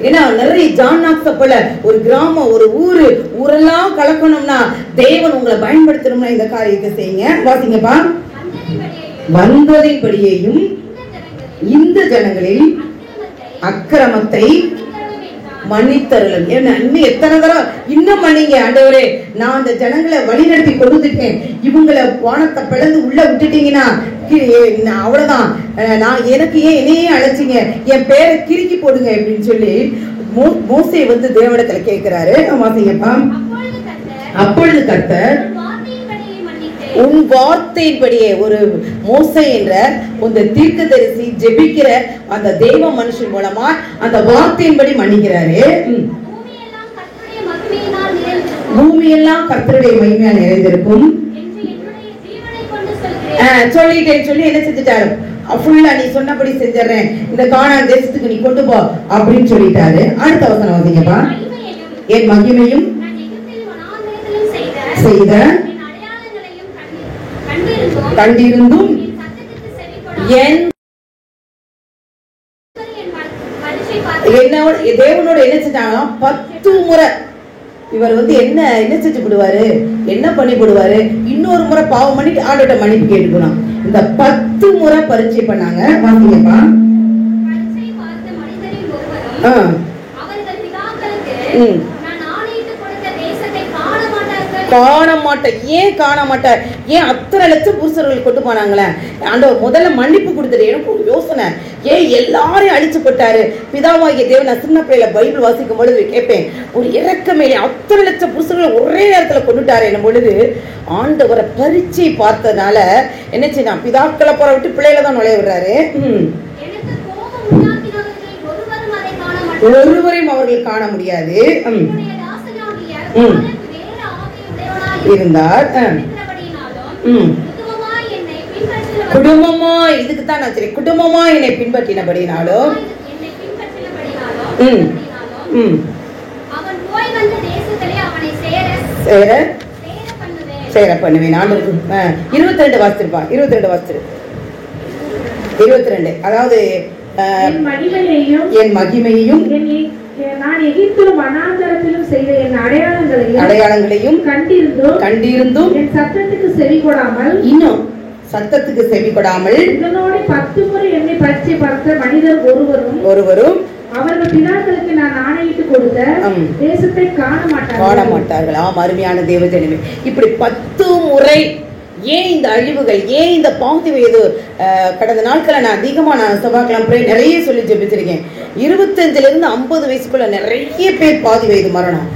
Speaker 2: ஏன்னா நிறைய ஜான்னாக்ஸ போல ஒரு கிராமம் ஒரு ஊரெல்லாம் கலக்கணும்னா தேவன் உங்களை பயன்படுத்தணும்னா இந்த காரியத்தை செய்யுங்க. வாசிங்கப்பா. வந்ததின்படியேயும் இந்த ஜனங்களில் அக்கிரமத்தை மன்னித்தருளும். இன்னும் எத்தனை தரம் இன்னும் மன்னிங்க ஆண்டவரே, நான் அந்த ஜனங்களை வழி நடத்தி கொடுத்துட்டேன், இவங்களை வானத்தை பிளந்து உள்ள விட்டுட்டீங்கன்னா அவ்வளவுதான், நான் எனக்கு ஏன் என்னையே அழைச்சிங்க, என் பேரை கிறுக்கி போடுங்க அப்படின்னு சொல்லி மோசே வந்து தேவனிடத்துல கேட்கிறாரு. வாசிங்கப்பா. அப்பொழுது கர்த்தர் உன் வார்த்தையின்படியே, ஒரு மோசே என்ற அந்த தீர்க்கதரிசி ஜெபிக்கிற அந்த தேவ மனுஷன் மூலமா அந்த வார்த்தையின்படி மன்னிக்கிறாரு. பூமியெல்லாம் கர்த்தருடைய மகிமையால் நிறைந்திருக்கும் சொல்லிட்டேன்னு சொல்லி என்ன செஞ்சுட்டாரு, ஃபுல்லா நீ சொன்னபடி செஞ்சிடறேன், இந்த கானான் தேசத்துக்கு நீ கொண்டு போ அப்படின்னு சொல்லிட்டாரு. அடுத்த வசனம் வாசிங்கப்பா. என் மகிமையும் செய்த கண்டிருந்தும் தேவனோட என்ன செஞ்சாங்க, 10 முறை இவர் வந்து என்ன செஞ்சு விடுவாரு, என்ன பண்ணி விடுவாரு, இன்னொரு முறை பாவம் பண்ணிட்டு ஆண்டோட மன்னிப்பு கேட்டுக்கணும். இந்த 10 முறை பரீட்சை பண்ணாங்க. வாசிங்கப்பா. காண மாட்டேன். ஏன் காண மாட்டேன், ஏன் அத்தனை லட்சம் புருஷர்கள் கொண்டு போனாங்களே, ஆண்டவர் முதல்ல மன்னிப்பு கொடுத்துரு. எனக்கு ஒரு யோசனை, ஏன் எல்லாரையும் அழிச்சு போட்டாரு பிதாவாகிய தேவன்? நான் சின்ன பிள்ளைல பைபிள் வாசிக்கும் பொழுது கேட்பேன், ஒரு இறக்கமேலே அத்தனை லட்சம் புருஷர்கள் ஒரே நேரத்துல கொண்டுட்டாரு என்னும் பொழுது ஆண்டவரை பரீட்சை பார்த்ததுனால என்ன செய்யலாம், பிதாக்களை போற விட்டு பிள்ளைகளை தான் நுழைய விடுறாரு. ஒருவரையும் அவர்கள் காண முடியாது இருந்தார். குடும்பமா, இதுக்கு தான் நான் சரி, குடும்பமா என்னை பின்பற்றினபடினாலும் சேர பண்ணுவேன். 22 வாசிச்சிருப்பா. 22 வாசிச்சிரு. 22 அதாவது என் மகிமையையும்
Speaker 3: நான் எகிப்திலும் வனாந்தரத்திலும் செய்த என்
Speaker 2: அடையாளங்களையும் கண்டிருந்தும்
Speaker 3: என் சத்தத்துக்கு செவி கொடாமல்,
Speaker 2: இன்னும் சத்தத்துக்கு செவி கொடாமல்
Speaker 3: இதனோடு 10 முறை என்னை பரீட்சை பார்த்த மனிதர் ஒருவரும் அவர்கள் பிதாக்களுக்கு நான் ஆணையிட்டு கொடுத்த தேசத்தை காண மாட்டார்கள்.
Speaker 2: அருமையான தேவஜனமே, இப்படி 10 முறை ஏன் இந்த அழிவுகள், ஏன் இந்த பாதி வயது? கடந்த நாட்களை நான் அதிகமா சபாக்கலாம் நிறைய சொல்லி ஜெபிச்சிருக்கேன். 25 இருந்து 50 வயசுக்குள்ள நிறைய பேர் பாதி வயது மரணம்.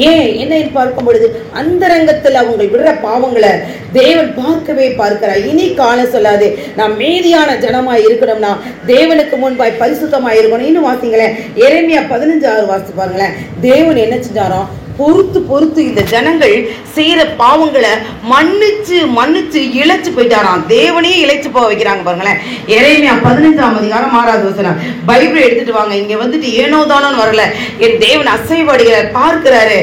Speaker 2: ஏன் என்ன பார்க்கும் பொழுது அந்தரங்கத்தில் அவங்க விடுற பாவங்களை தேவன் பார்க்கவே பார்க்கிறார். இனி காண சொல்லாது நாம் மீதியான ஜனமாய் இருக்கணும்னா தேவனுக்கு முன்பாய் பரிசுத்தமாய் இருக்கணும். இன்னும் வாசிங்களேன், எரேமியா 15:6 வாசிச்சு பாருங்களேன். தேவன் என்ன செஞ்சாரோ, பொறுத்து இந்த ஜனங்கள் செய்யற பாவங்களை மன்னிச்சு இழைச்சு போயிட்டாராம். தேவனே இழைச்சு போக வைக்கிறாங்க பாருங்களேன். எரேமியா 15ஆம் அதிகாரம் 6வது வசனம். பைபிள் எடுத்துட்டு வாங்க. இங்க வந்துட்டு ஏனோ தானோன்னு வரல. என் தேவன் அசைவடைகிறார், பார்க்கிறாரு.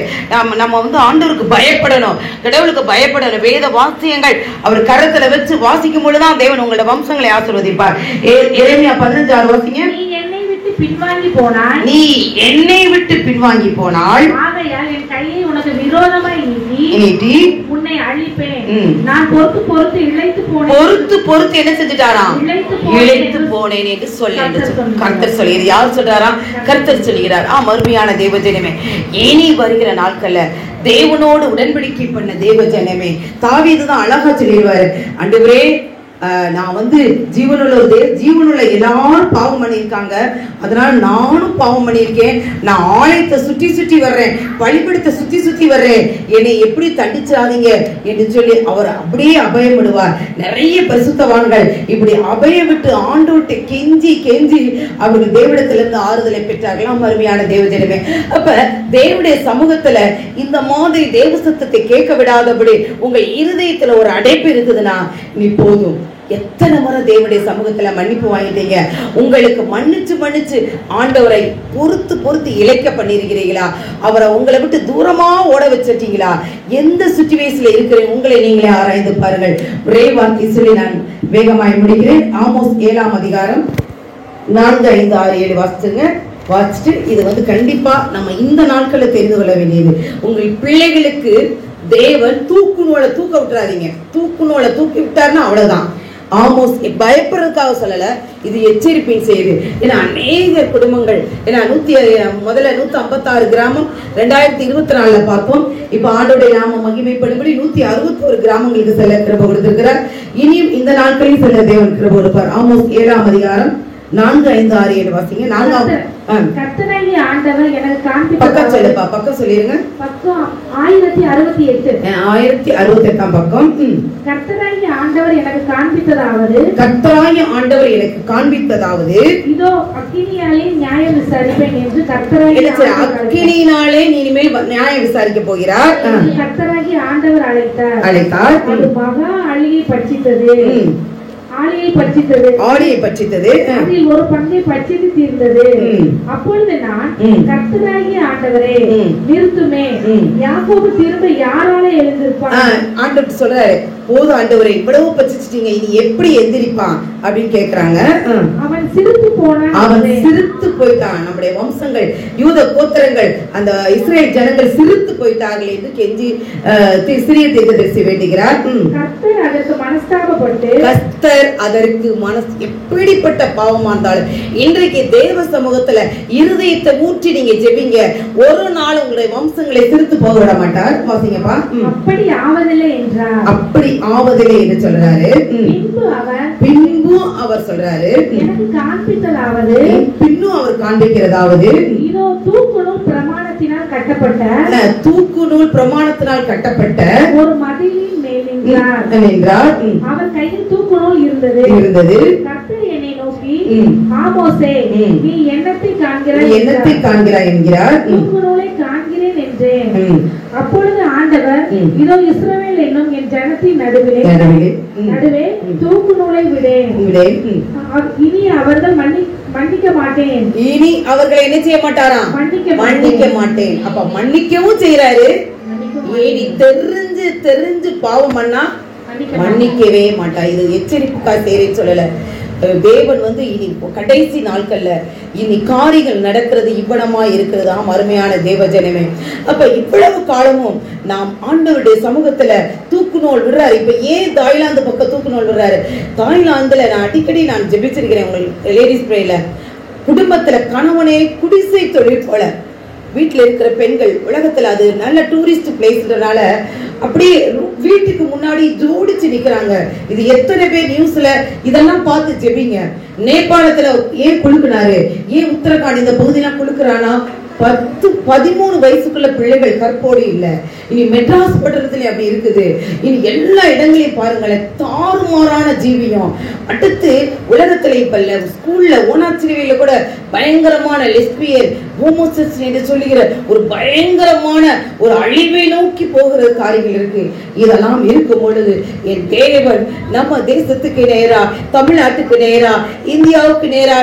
Speaker 2: நம்ம வந்து ஆண்டவருக்கு பயப்படணும், கடவுளுக்கு பயப்படணும். வேத வாசியங்கள் அவர் கரத்துல வச்சு வாசிக்கும் பொழுதுதான் தேவன் உங்களோட வம்சங்களை ஆசீர்வதிப்பார். எரேமியா 15:6 வாசிங்க.
Speaker 3: நீ என்னை விட்டு
Speaker 2: பின்வாங்கி போனால்
Speaker 3: ஆகையால் என் கையை உனக்கு விரோதமாய் நீட்டி உன்னை அழிப்பேன். நான் பொறுத்து
Speaker 2: என்ன செஞ்சுட்டாராம்? இழைத்து போனேன் என்று சொல்லி கர்த்தர் சொல்லி. யார் சொல்றாராம்? கர்த்தர் சொல்லுகிறார். மறுமையான தேவஜனமே, இனி வருகிற நாட்கள்ல தேவனோடு உடன்படிக்கை பண்ண தேவஜனமே, தாவீதுதான் அழகா சொல்லிடுவாரு, ஆண்டவரே நான் வந்து ஜீவனுள்ள எல்லாரும் பாவம் பண்ணியிருக்காங்க, அதனால நானும் பாவம் பண்ணியிருக்கேன். நான் ஆலயத்தை சுற்றி வர்றேன், பலிபீடத்தை சுற்றி வர்றேன், என்னை எப்படி தண்டிச்சாதீங்க என்று சொல்லி அவர் அப்படியே அபயம் விடுவார். நிறைய பரிசுத்தவான்கள் இப்படி அபயம் விட்டு ஆண்டோட்டை கெஞ்சி அவர்கள் தேவனிடத்திலிருந்து ஆறுதலை பெற்றார்களாம். அருமையான தேவஜனமே, அப்ப தேவனுடைய சமூகத்துல இந்த மாதிரி தேவ சத்தத்தை கேட்க விடாதபடி உங்க இருதயத்துல ஒரு அடைப்பு இருக்குதுன்னா நீ போதும். எத்தனை முறை தேவனுடைய சமூகத்துல மன்னிப்பு வாங்கிட்டீங்க? உங்களுக்கு மன்னிச்சு ஆண்டவரை பொறுத்து இழைக்க பண்ணிருக்கிறீங்களா? அவரை உங்களை விட்டு தூரமா ஓட வச்சிட்டீங்களா? எந்த சிச்சுவேஷன்ல இருக்கிறேன் உங்களை நீங்களே ஆராய்ந்து பாருங்கள். ஒரே வார்த்தை சொல்லி நான் வேகமாய் முடிக்கிறேன். ஆமோஸ் 7ஆம் அதிகாரம் 4, 5, 6, 7 வாசிச்சுட்டு இது வந்து கண்டிப்பா நம்ம இந்த நாட்களில் தெரிந்து கொள்ள வேண்டியது. உங்கள் பிள்ளைகளுக்கு தேவன் தூக்குநூலை தூக்க விட்டுறாதீங்க. தூக்குநூலை தூக்கி விட்டாருன்னா அவ்வளவுதான். ஆமோஸ் பயப்படுறதுக்காக சொல்லல, இது எச்சரிப்பின் செய்யுது. ஏன்னா அநேக குடும்பங்கள், ஏன்னா 156 கிராமம் 2024 பார்த்தோம். இப்ப ஆண்டோடைய நாம மகிமைப்படும்படி 161 கிராமங்களுக்கு செல்ல கிருபை கொடுத்திருக்கிறார். இனியும் இந்த நாட்களில் செல்ல தேவன் கிருபை கொடுப்பார். ஆமோஸ் 7ஆம் அதிகாரம் 4, 5, 6, 7 வாசிங்க. 4ஆம்
Speaker 3: கர்த்தராகிய ஆண்டவர் எனக்கு காண்பித்த
Speaker 2: பக்கம் சொல்லுப்பா, பக்கம் சொல்லிருங்க.
Speaker 3: பக்கம் 1068.
Speaker 2: 1068ஆம் பக்கம்.
Speaker 3: கர்த்தராகிய ஆண்டவர் எனக்கு காண்பித்ததாவது
Speaker 2: இதோ
Speaker 3: அக்கினியாலே நியாயம் விசாரிப்பேன் என்று கர்த்தராகிய
Speaker 2: அக்கினியினாலே நீ இனிமேல் நியாயம் விசாரிக்க போகிறார்.
Speaker 3: கர்த்தராகிய ஆண்டவர் அழைத்தார். அது மகா ஆளியை பட்சித்தது. அதில் ஒரு பங்கை பட்சித்து தீர்ந்தது. அப்பொழுது நான், கர்த்தராகிய ஆண்டவரே நிறுத்துமே, யாக்கோபு திரும்ப யாரால எழுந்திருப்பான்?
Speaker 2: ஆண்டவர் சொல்றாரு, போதும் ஆண்டவரே, இவ்வளவு பட்சிச்சிட்டீங்க, இனி எப்படி எந்திரிப்பான் அப்படின்னு கேக்குறாங்க.
Speaker 3: அவன் சிரித்து
Speaker 2: போயிட்டான். நம்முடைய வம்சங்கள், யூத கோத்திரங்கள், அந்த இஸ்ரேல் ஜனங்கள் சிரித்து போயிட்டார்கள் என்று கெஞ்சி சிறிய தீர்க்கதரிசி வேண்டுகிறார்.
Speaker 3: கர்த்தர் அதற்கு மனஸ்தாபப்பட்டு,
Speaker 2: எப்படிப்பட்ட பாவமா இருந்தாலும் இன்றைக்கு தேவ சமூகத்துல இருதயத்தை ஊற்றி நீங்க ஜெபிங்க. ஒரு நாள் உங்களுடைய வம்சங்களை சிரித்து போக விட மாட்டார். வாசிங்கப்பா.
Speaker 3: அப்படி ஆவதில்லை என்றார்.
Speaker 2: அப்படி ஆவதில்லை என்று சொல்றாரு. பின்பு அவர் சொல்றாரு,
Speaker 3: எனக்கு காண்பித்ததாவது,
Speaker 2: பின்னும் அவர் காண்பிக்கிறதாவது,
Speaker 3: இதோ தூக்குநூல் பிரமாணத்தினால் கட்டப்பட்ட ஒரு மதிலின் மேல் நின்றார். அவர் கையில் தூக்குநூல் இருந்தது. கர்த்தர் என்னை நோக்கி, ஆமோஸே, நீ என்னத்தை காண்கிறாய்
Speaker 2: என்கிறார்.
Speaker 3: தூக்குநூலை காண்கிறேன் என்றேன். அப்பொழுது ஆண்டவர், இதோ இஸ்ரவேல் என்னும் என் ஜனத்தின் நடுவே தூக்குநூலை விடேன். இனி அவர்கள் மன்னிக்க மாட்டேன்.
Speaker 2: இனி அவர்களை என்ன செய்ய மாட்டாராம்? மன்னிக்க மாட்டேன். அப்ப மன்னிக்கவும் செய்யறாரு. இனி தெரிஞ்சு பாவம் பண்ணா மன்னிக்கவே மாட்டார். இது எச்சரிப்புக்காக செய்யறேன்னு சொல்லல. தேவன் வந்து இனி கடைசி நாட்கள்ல இனி காரியங்கள் நடக்கிறது இவ்வளமா இருக்கிறதா அருமையான தேவஜனமே. அப்ப இவ்வளவு காலமும் நாம் ஆண்டவருடைய சமூகத்துல தூக்குநூல் விடுறாரு. இப்ப ஏன் தாய்லாந்து பக்கம் தூக்குநூல் விடுறாரு? தாய்லாந்துல நான் அடிக்கடி ஜெபிச்சிருக்கிறேன் உங்களுக்கு லேடிஸ் பிரேயர்ல. குடும்பத்துல கணவனே குடிசை தொழில் போல வீட்டுல இருக்கிற பெண்கள், உலகத்துல அது நல்ல டூரிஸ்ட் பிளேஸ்ன்றனால அப்படியே வீட்டுக்கு முன்னாடி ஜோடிச்சு நிக்கிறாங்க. இது எத்தனை பேர் நியூஸ்ல இதெல்லாம் பார்த்து ஜெபிங்க. நேபாளத்துல ஏன் குளுக்குனாரு, ஏன் உத்தரகாண்ட் இந்த பகுதியெல்லாம் குளுக்குறானா? 10-13 வயசுக்குள்ள பிள்ளைகள் கற்போடு இல்ல. இனி மெட்ராஸ் பட்டணத்துல அப்படி இருக்குது. இனி எல்லா இடங்களையும் பாருங்களேன், தாறுமாறான ஜீவியம். அடுத்து உலகத்துல இப்ப ஸ்கூல்ல ஓனாச்சிரிவையில கூட பயங்கரமான லெஸ்பியன் ஹோமோசெக்ஸ் என்று சொல்லுகிற ஒரு பயங்கரமான ஒரு அழிவை நோக்கி போகிற காரியங்கள் இருக்கு. இதெல்லாம் இருக்கும் பொழுது என் தேவன் நம்ம தேசத்துக்கு நேரா, தமிழ்நாட்டுக்கு நேரா, இந்தியாவுக்கு நேரா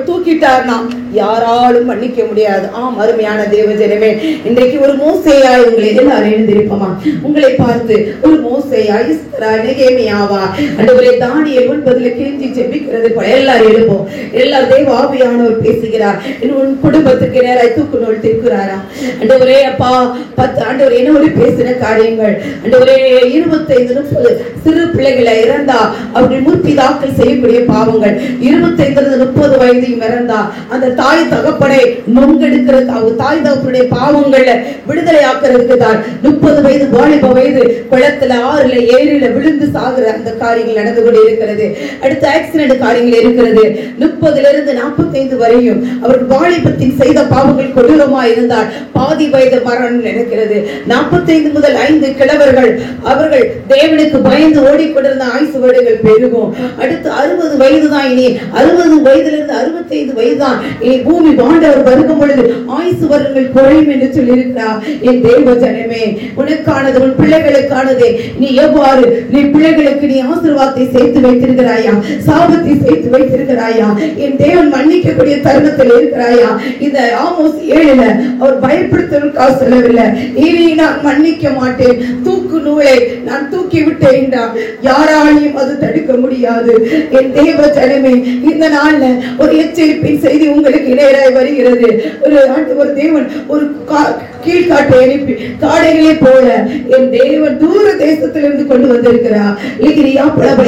Speaker 2: தூக்கிட்டார்னா யாராலும் மன்னிக்க முடியாது. ஆம் அருமையான தேவஜனமே, இன்றைக்கு ஒரு மோசேயா உங்களை எல்லாரும் எழுந்திருப்போமா? உங்களை பார்த்து ஒரு மோசேயா, இஸ்ரா, நெகேமியாவா, ஆண்டவரே தானியேல் 9 கெஞ்சி ஜெபிக்கிறது போல எல்லாரும் எழுப்போம். எல்லா தேவ ஆவியானவர் பேசுகிறார். உன் குடும்பத்துக்கு நேராய் தூக்கு நூல் திருக்குறாரா? ஆண்டவரே அப்பா 10 ஆண்டவர் என்னோடு பேசின காரியங்கள் ஆண்டவரே 25-30 சிறு பிள்ளைகளை இறந்தா அவர்கள் முற்பிதாக்கள் செய்யக்கூடிய பாவங்கள் 25-30 வயதையும் இறந்தா அந்த தாய் தகப்பனை நொங்கெடுக்கிறது, தாய் தகப்பனுடைய பாவங்கள்ல விடுதலை ஆக்குறதுக்கு தான் 30 வயது வாலிப வயது குளத்துல 6ல 7ல விழுந்து சாகுற அந்த காரியங்கள் நடந்து கொண்டு இருக்கிறது. அடுத்த ஆக்சிடென்ட் காரியங்கள் இருக்கிறது. 30ல இருந்து 45 வரையும் அவர்கள் வாலிபத்தின் செய்த பாவங்கள் கொடூரமா இருந்தால் பாதி வயது மரணம் நடக்கிறது. 45 முதல் 5 கிழவர்கள் அவர்கள் தேவனுக்கு பயந்து ஓடிக்கொண்டிருந்த ஆயுசு வருடங்கள் பெருகும். அடுத்து 60 வயது தான். இனி 60 வயதிலிருந்து 65 வயது தான் இனி பூமி ஆண்டவர் வருகும் பொழுது ஆயுசு வருடங்கள் குறையும் என்று சொல்லி இருக்கிறார். என் தேவ ஜனமே, உனக்கானது உன் பிள்ளைகளுக்கானது. நீ எவ்வாறு நீ பிள்ளைகளுக்கு நீ ஆசீர்வாதத்தை சேர்த்து வைத்திருக்கிறாயா, சாபத்தை சேர்த்து வைத்திருக்கிறாயா? என் தேவன் மன்னிக்கக்கூடிய தருணத்தில் இருக்கிறாயா? இந்த ஆமோஸ் 7ல அவர் பயப்படுத்துவதற்காக சொல்லவில்லை, இனி நான் மன்னிக்க மாட்டேன், தூக்கு நூலை நான் தூக்கி விட்டேன் என்றார். யாராலையும் அது தடுக்க முடியாது. என் தேவ ஜனமே, இந்த நாள்ல ஒரு எச்சரிப்பின் செய்தி உங்களுக்கு நேராய் வருகிறது. ஒரு தேவன் ஒரு கீழ்காட்டை எழுப்பி காடைகளை போல என் தேவன் தூர தேசத்திலிருந்து கொண்டு வந்திருக்கிறார்.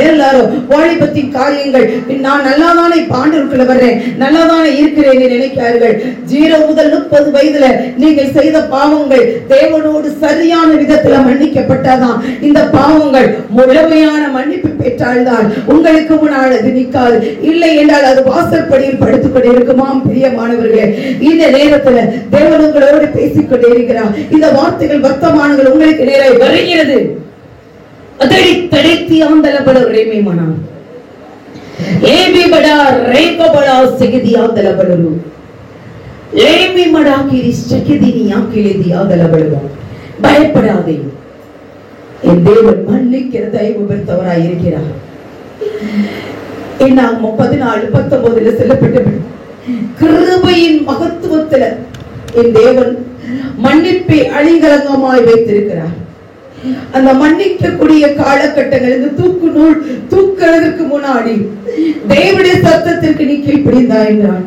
Speaker 2: எல்லாரும் வாலிபத்தின் காரியங்கள் நான் நல்லாதானே ஆண்டவருக்குள்ள வர்றேன், நல்லாதானே இருக்கிறேன் நினைக்கிறார்கள். 0 முதல் 30 வயதுல நீங்கள் செய்த பாவங்கள் தேவனோடு சரியான விதத்துல மன்னிக்கப்பட்டாதான் இந்த பாவங்கள் முழுமையான மன்னிப்பு பெற்றால்தான் உங்களுக்கு முன்னால் அது நிற்காது. இல்லை என்றால் அது வாசற்படியில் படுத்துக் கொண்டு இருக்குமாம். பிரியமானவர்களே, இந்த நேரத்துல தேவன் உங்களோடு பேசிக்கொண்டே இருக்கிறார். இந்த வார்த்தைகள் வர்த்தமானங்கள் உங்களுக்கு நேராக வருகிறது. அதடி தடைத்தி ஆந்தலபட ரேமிமனா ஏபி படா ரேக படா செகதி ஆந்தலபடரு லேமி மடா கிரி செகதினி ஆக்கிலேதி ஆந்தலபடரு. பயப்படாதே, என் தேவன் மன்னிக்கிற தயவு பெற்றவராய் இருக்கிறார். என்ன 14:19 சொல்லப்பட்டது. கிருபையின் மகத்துவத்துல என் தேவன் மன்னிப்பை அழிகலங்கமாய் வைத்திருக்கிறார். அந்த மன்னிக்கக்கூடிய காலகட்டங்கள் இந்த தூக்கு நூல் தூக்குறதுக்கு முன்னாடி தேவனுடைய சத்தத்திற்கு நீ கீழ்ப்படிந்தா என்றான்.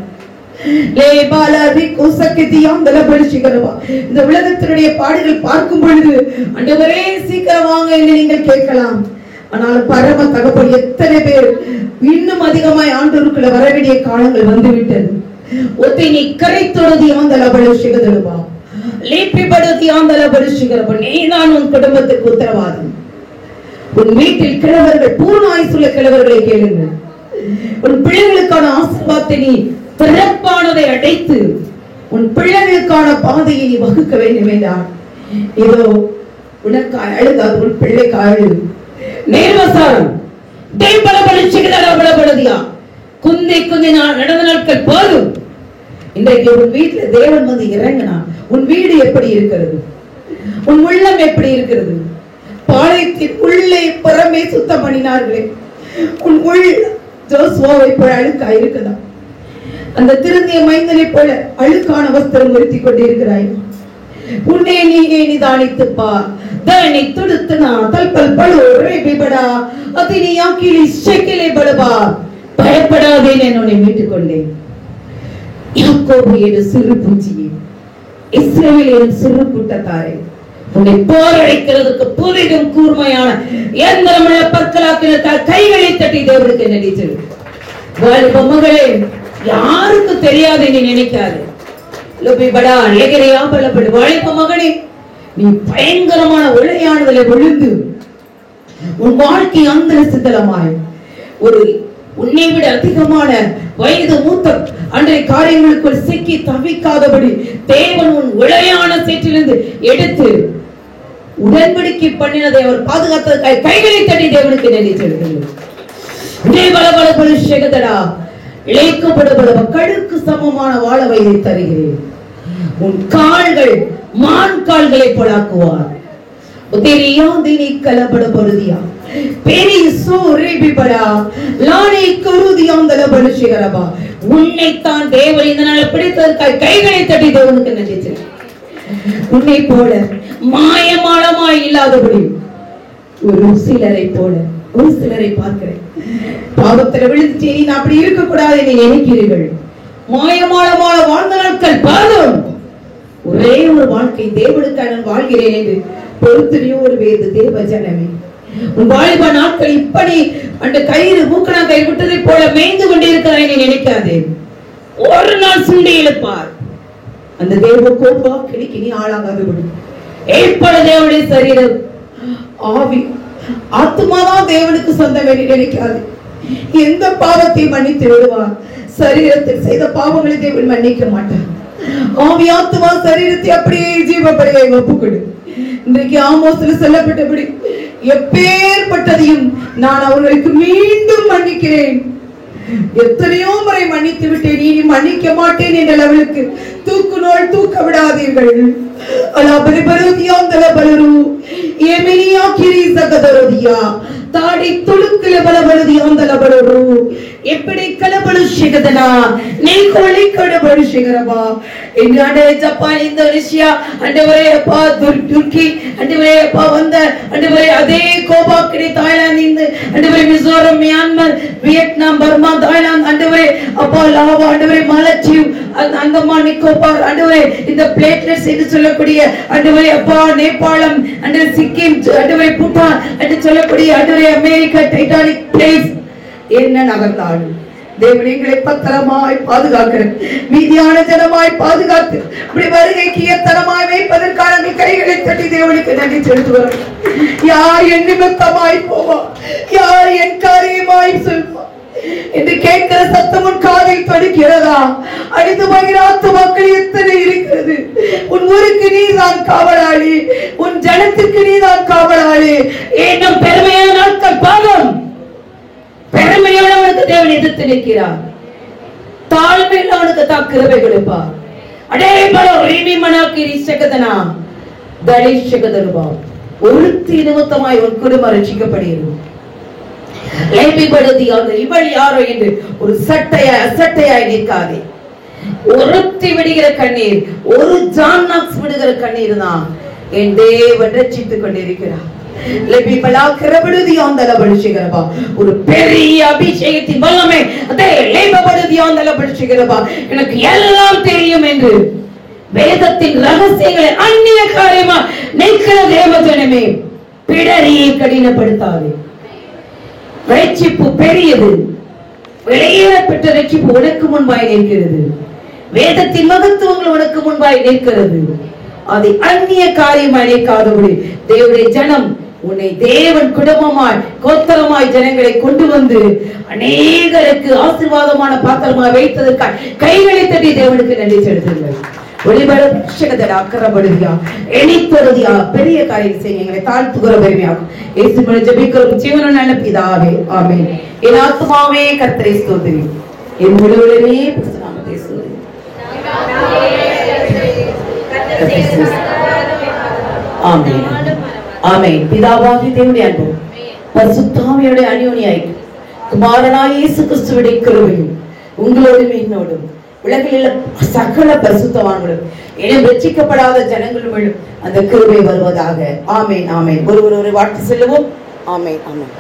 Speaker 2: இந்த உலகத்தினுடைய பாடுகள் பார்க்கும் பொழுது ஆண்டவரே சீக்கிரம் வாங்க என்று நீங்கள் கேட்கலாம். ஆனால் பரம தகப்பன் எத்தனை பேர் இன்னும் அதிகமாய் ஆண்டவருக்குள்ள வர வேண்டிய காலங்கள் வந்துவிட்டது. ஒத்தை நீ கரைத்தொடதி ஆந்தல பலிஷிகதலுவா லேப்பிபடுதி ஆந்தல பலிஷிகரப நீதான் உன் குடும்பத்துக்கு உத்தரவாதம். உன் வீட்டில் கிழவர்கள் பூர்ண ஆயுசுள்ள கிழவர்களை கேளுங்கள். உன் பிள்ளைகளுக்கான ஆசீர்வாதத்தை நீ திறப்பானதை அடைத்து உன் பிள்ளைகளுக்கான பாதையை நீ வகுக்க வேண்டும் என்றார். இதோ உனக்கு அழுதாது உன் பிள்ளைக்கு அழு. நேர்வசாரம் தேவபல பலிஷிகதல பலபடுதியா குந்தி குந்தி நடந்த நாட்கள் போதும். இன்றைக்கு உன் வீட்டுல தேவன் வந்து இறங்கினா உன் வீடு எப்படி இருக்கிறது? உன் உள்ளம் எப்படி இருக்கிறது? பாளையத்தின் உள்ளே புறமே சுத்தம் பண்ணினார்களே, உன் உள் ஜோசுவாவை போல அழுக்கா இருக்குதா? அந்த திருந்திய மைந்தனை போல அழுக்கான வஸ்திரம் உறுத்தி கொண்டிருக்கிறாய். உன்னை நீயே நிதானித்து பார். தனி துடுத்துனா தல்பல் பழுரை பிபடா அதினி ஆக்கிலி ஷெக்கிலே படுபா. பயப்படாதே, நான் உன்னை மீட்டுக் கொண்டேன். யாக்கோபு என்ற சிறு பூச்சியே, இஸ்ரவேல் என்ற சிறு கூட்டத்தாரே, உன்னை போரடிக்கிறதுக்கு புதிதும் கூர்மையான எந்திரமுள்ள பற்களாக்கினால் கைகளை தட்டி தேவனுக்கு நடிச்சு. வாலிப மகளே, யாருக்கு தெரியாது நீ நினைக்காது. வாலிப மகனே, நீ பயங்கரமான உளையானதுல விழுந்து உன் வாழ்க்கை அந்த சித்தலமாய் ஒரு உன்னை விட அதிகமான வயது மூத்த அன்றைய காரியங்களுக்குள் சிக்கி தவிக்காதபடி தேவன் உன் உளையான சேற்றிலிருந்து எடுத்து உடன்படிக்கை பண்ணினதை அவர் பாதுகாத்ததற்காக கைகளை தட்டி தேவனுக்கு நன்றி செலுத்துங்கள். இழைக்கப்படுகிற மக்களுக்கு சமமான வாழ வைத்து தருகிறேன். உன் கால்கள் மான் கால்களை போலாக்குவார். உன்னைத்தான் தேவன் இந்த நாள் பிடித்ததற்காக கைகளை தட்டி தேவனுக்கு நன்றி செலுத்து. உன்னை போல மாயமாளமாய் இல்லாதபடி ஒரு சிலரை போல ஒரு சிலரை பார்க்கிறேன். பாவத்தில் விழுந்து நீ அப்படி இருக்கக்கூடாது என்று நினைக்கிறீர்கள். மாயமாளமான வாழ்ந்த நாட்கள் பாதம். ஒரே ஒரு வாழ்க்கை தேவனுக்காக நான் வாழ்கிறேன் என்று பொறுத்தனையோ ஒரு வேறு தேவ ஜனமே, உன் வாலிப நாட்கள் இப்படி அந்த கயிறு மூக்கணா கை விட்டதை போல மேய்ந்து கொண்டிருக்கிறாய் என்று நினைக்காதே. ஒரு நாள் சுண்டி எழுப்பார். அந்த தேவ கோபா கிணி ஆளாகாது விடும். ஏற்பட தேவனுடைய சரீரம் ஆவி ஆத்மாதான் தேவனுக்கு சொந்தம் என்று நினைக்காது. எந்த பாவத்தை மன்னித்து விடுவார். சரீரத்தில் செய்த பாவங்களை தேவன் மன்னிக்க மாட்டார். ஆவி ஆத்மா சரீரத்தை அப்படியே ஜீவப்படியை ஒப்புக்கொடு. இன்றைக்கு ஆமோஸ்ல சொல்லப்பட்டபடி எப்பேற்பட்டதையும் நான் அவர்களுக்கு மீண்டும் மன்னிக்கிறேன். எத்தனையோ முறை மன்னித்து விட்டேன், நீ மன்னிக்க மாட்டேன் என்ற லெவலுக்கு தூக்கு நோய் தூக்க விடாதீர்கள். தாடி துளுக்குல பலபலதியாந்தல பலரு எப்படி கலபலு சிகதனா நீ கொலை கடபலு சிகரபா இன்னாடே ஜப்பான் இந்தோனேசியா அண்டவரே அப்பா துர்க்கி அண்டவரே அப்பா வந்த அண்டவரே அதே கோபாக்கிரி தாய்லாந்து இந்த அண்டவரே Mizoram Myanmar Vietnam Burma Thailand அண்டவரே அப்பா லாவா அண்டவரே மாலத்தீவு அந்தமான் நிக்கோபார் அண்டவரே இந்த பிளேட்லெட்ஸ் என்று சொல்லக்கூடிய அண்டவரே அப்பா நேபாளம் அண்டவரே சிக்கிம் அண்டவரே பூட்டான் என்று சொல்லக்கூடிய அண்டவரே அமெரிக்கா டைட்டானிக் பிளேஸ் என்ன நகர்ந்தாலும் தேவன் எங்களை பத்திரமாய் பாதுகாக்கிற மீதியான ஜனமாய் பாதுகாத்து அப்படி வருகைக்கு எத்தனமாய் வைப்பதற்கான கைகளை தட்டி தேவனுக்கு நன்றி செலுத்துவார். யார் என் நிமித்தமாய் போவா, யார் என் காரியமாய் சொல்வா என்று கேட்கிற சத்தம் உன் காதில் தடுக்கிறதா? அடித்து மகிழாத்து மக்கள் எத்தனை இருக்கிறது. உன் ஊருக்கு நீதான் காவலாளி, உன் ஜனத்திற்கு நீதான் காவலாளி. ஏன் பெருமையான நாட்கள் பாவம் பெருமையானவனுக்கு தேவன் எதிர்த்து நிற்கிறார். தாழ்மையில் அவனுக்கு தான் கிருபை கொடுப்பார். அடேபலோ ரீமி மனாக்கிரி சகதனா தரிசகதருபா ஒருத்தி நிமித்தமாய் ஒரு குடும்பம் ரட்சிக்கப்படுகிறது. இவள் யாரோ என்று ஒரு சட்டையாய் நிற்காதே. ஒருத்தி விடுகிற கண்ணீர், ஒரு ஜான்னாக்ஸ் விடுகிற கண்ணீர் தான் என் தேவன் ரட்சித்துக் கொண்டிருக்கிறார். ஒரு பெரிய அபிஷேகத்தின் வல்லமை எனக்கு எல்லாம் தெரியும் என்று வேதத்தின் ரகசியங்களை அந்நிய காரியமா நிற்கிற தேவஜனமே, பிடரியை கடினப்படுத்தாதே. ரட்சிப்பு பெரியது. வெளியேறப்பட்ட ரட்சிப்பு உனக்கு முன்பாய் நிற்கிறது. வேதத்தின் மகத்துவங்கள் உனக்கு முன்பாய் நிற்கிறது. அதை அந்நிய காரியமாய் நிற்காதபடி தேவனுடைய ஜனம் உன்னை தேவன் குடும்பமாய் கோத்திரமாய் ஜனங்களை கொண்டு வந்து அநேகருக்கு ஆசீர்வாதமான பாத்திரமாய் வைத்ததற்காக கைகளை தட்டி தேவனுக்கு நன்றி செலுத்துங்கள். பெரிய காரியம் செய்ய எங்களை தாழ்த்துகிற பெருமையாகும். இயேசுவின் ஜெபிக்கிறோம் ஜீவனுள்ள நல்ல பிதாவே, ஆமென். என் ஆத்துமாவே கர்த்தரை ஸ்தோத்திரி, என் முழுவதுமே நாமத்தை ஸ்தோத்திரி. ஆமென் ஆமென். பிதாவாகிய தேவனுடைய அன்பும் பரிசுத்த ஆவியுடைய அந்யோன்யம் குமாரனாகிய இயேசு கிறிஸ்துவின் கிருபையும் உங்களோடும் என்னோடும் உலகில் உள்ள சகல பரிசுத்தவான்களும் இனம் ரட்சிக்கப்படாத ஜனங்களும் அந்த கிருபை வருவதாக. ஆமென் ஆமென். ஒருவர் ஒரு வார்த்தை சொல்லுவோம். ஆமென் ஆமென்.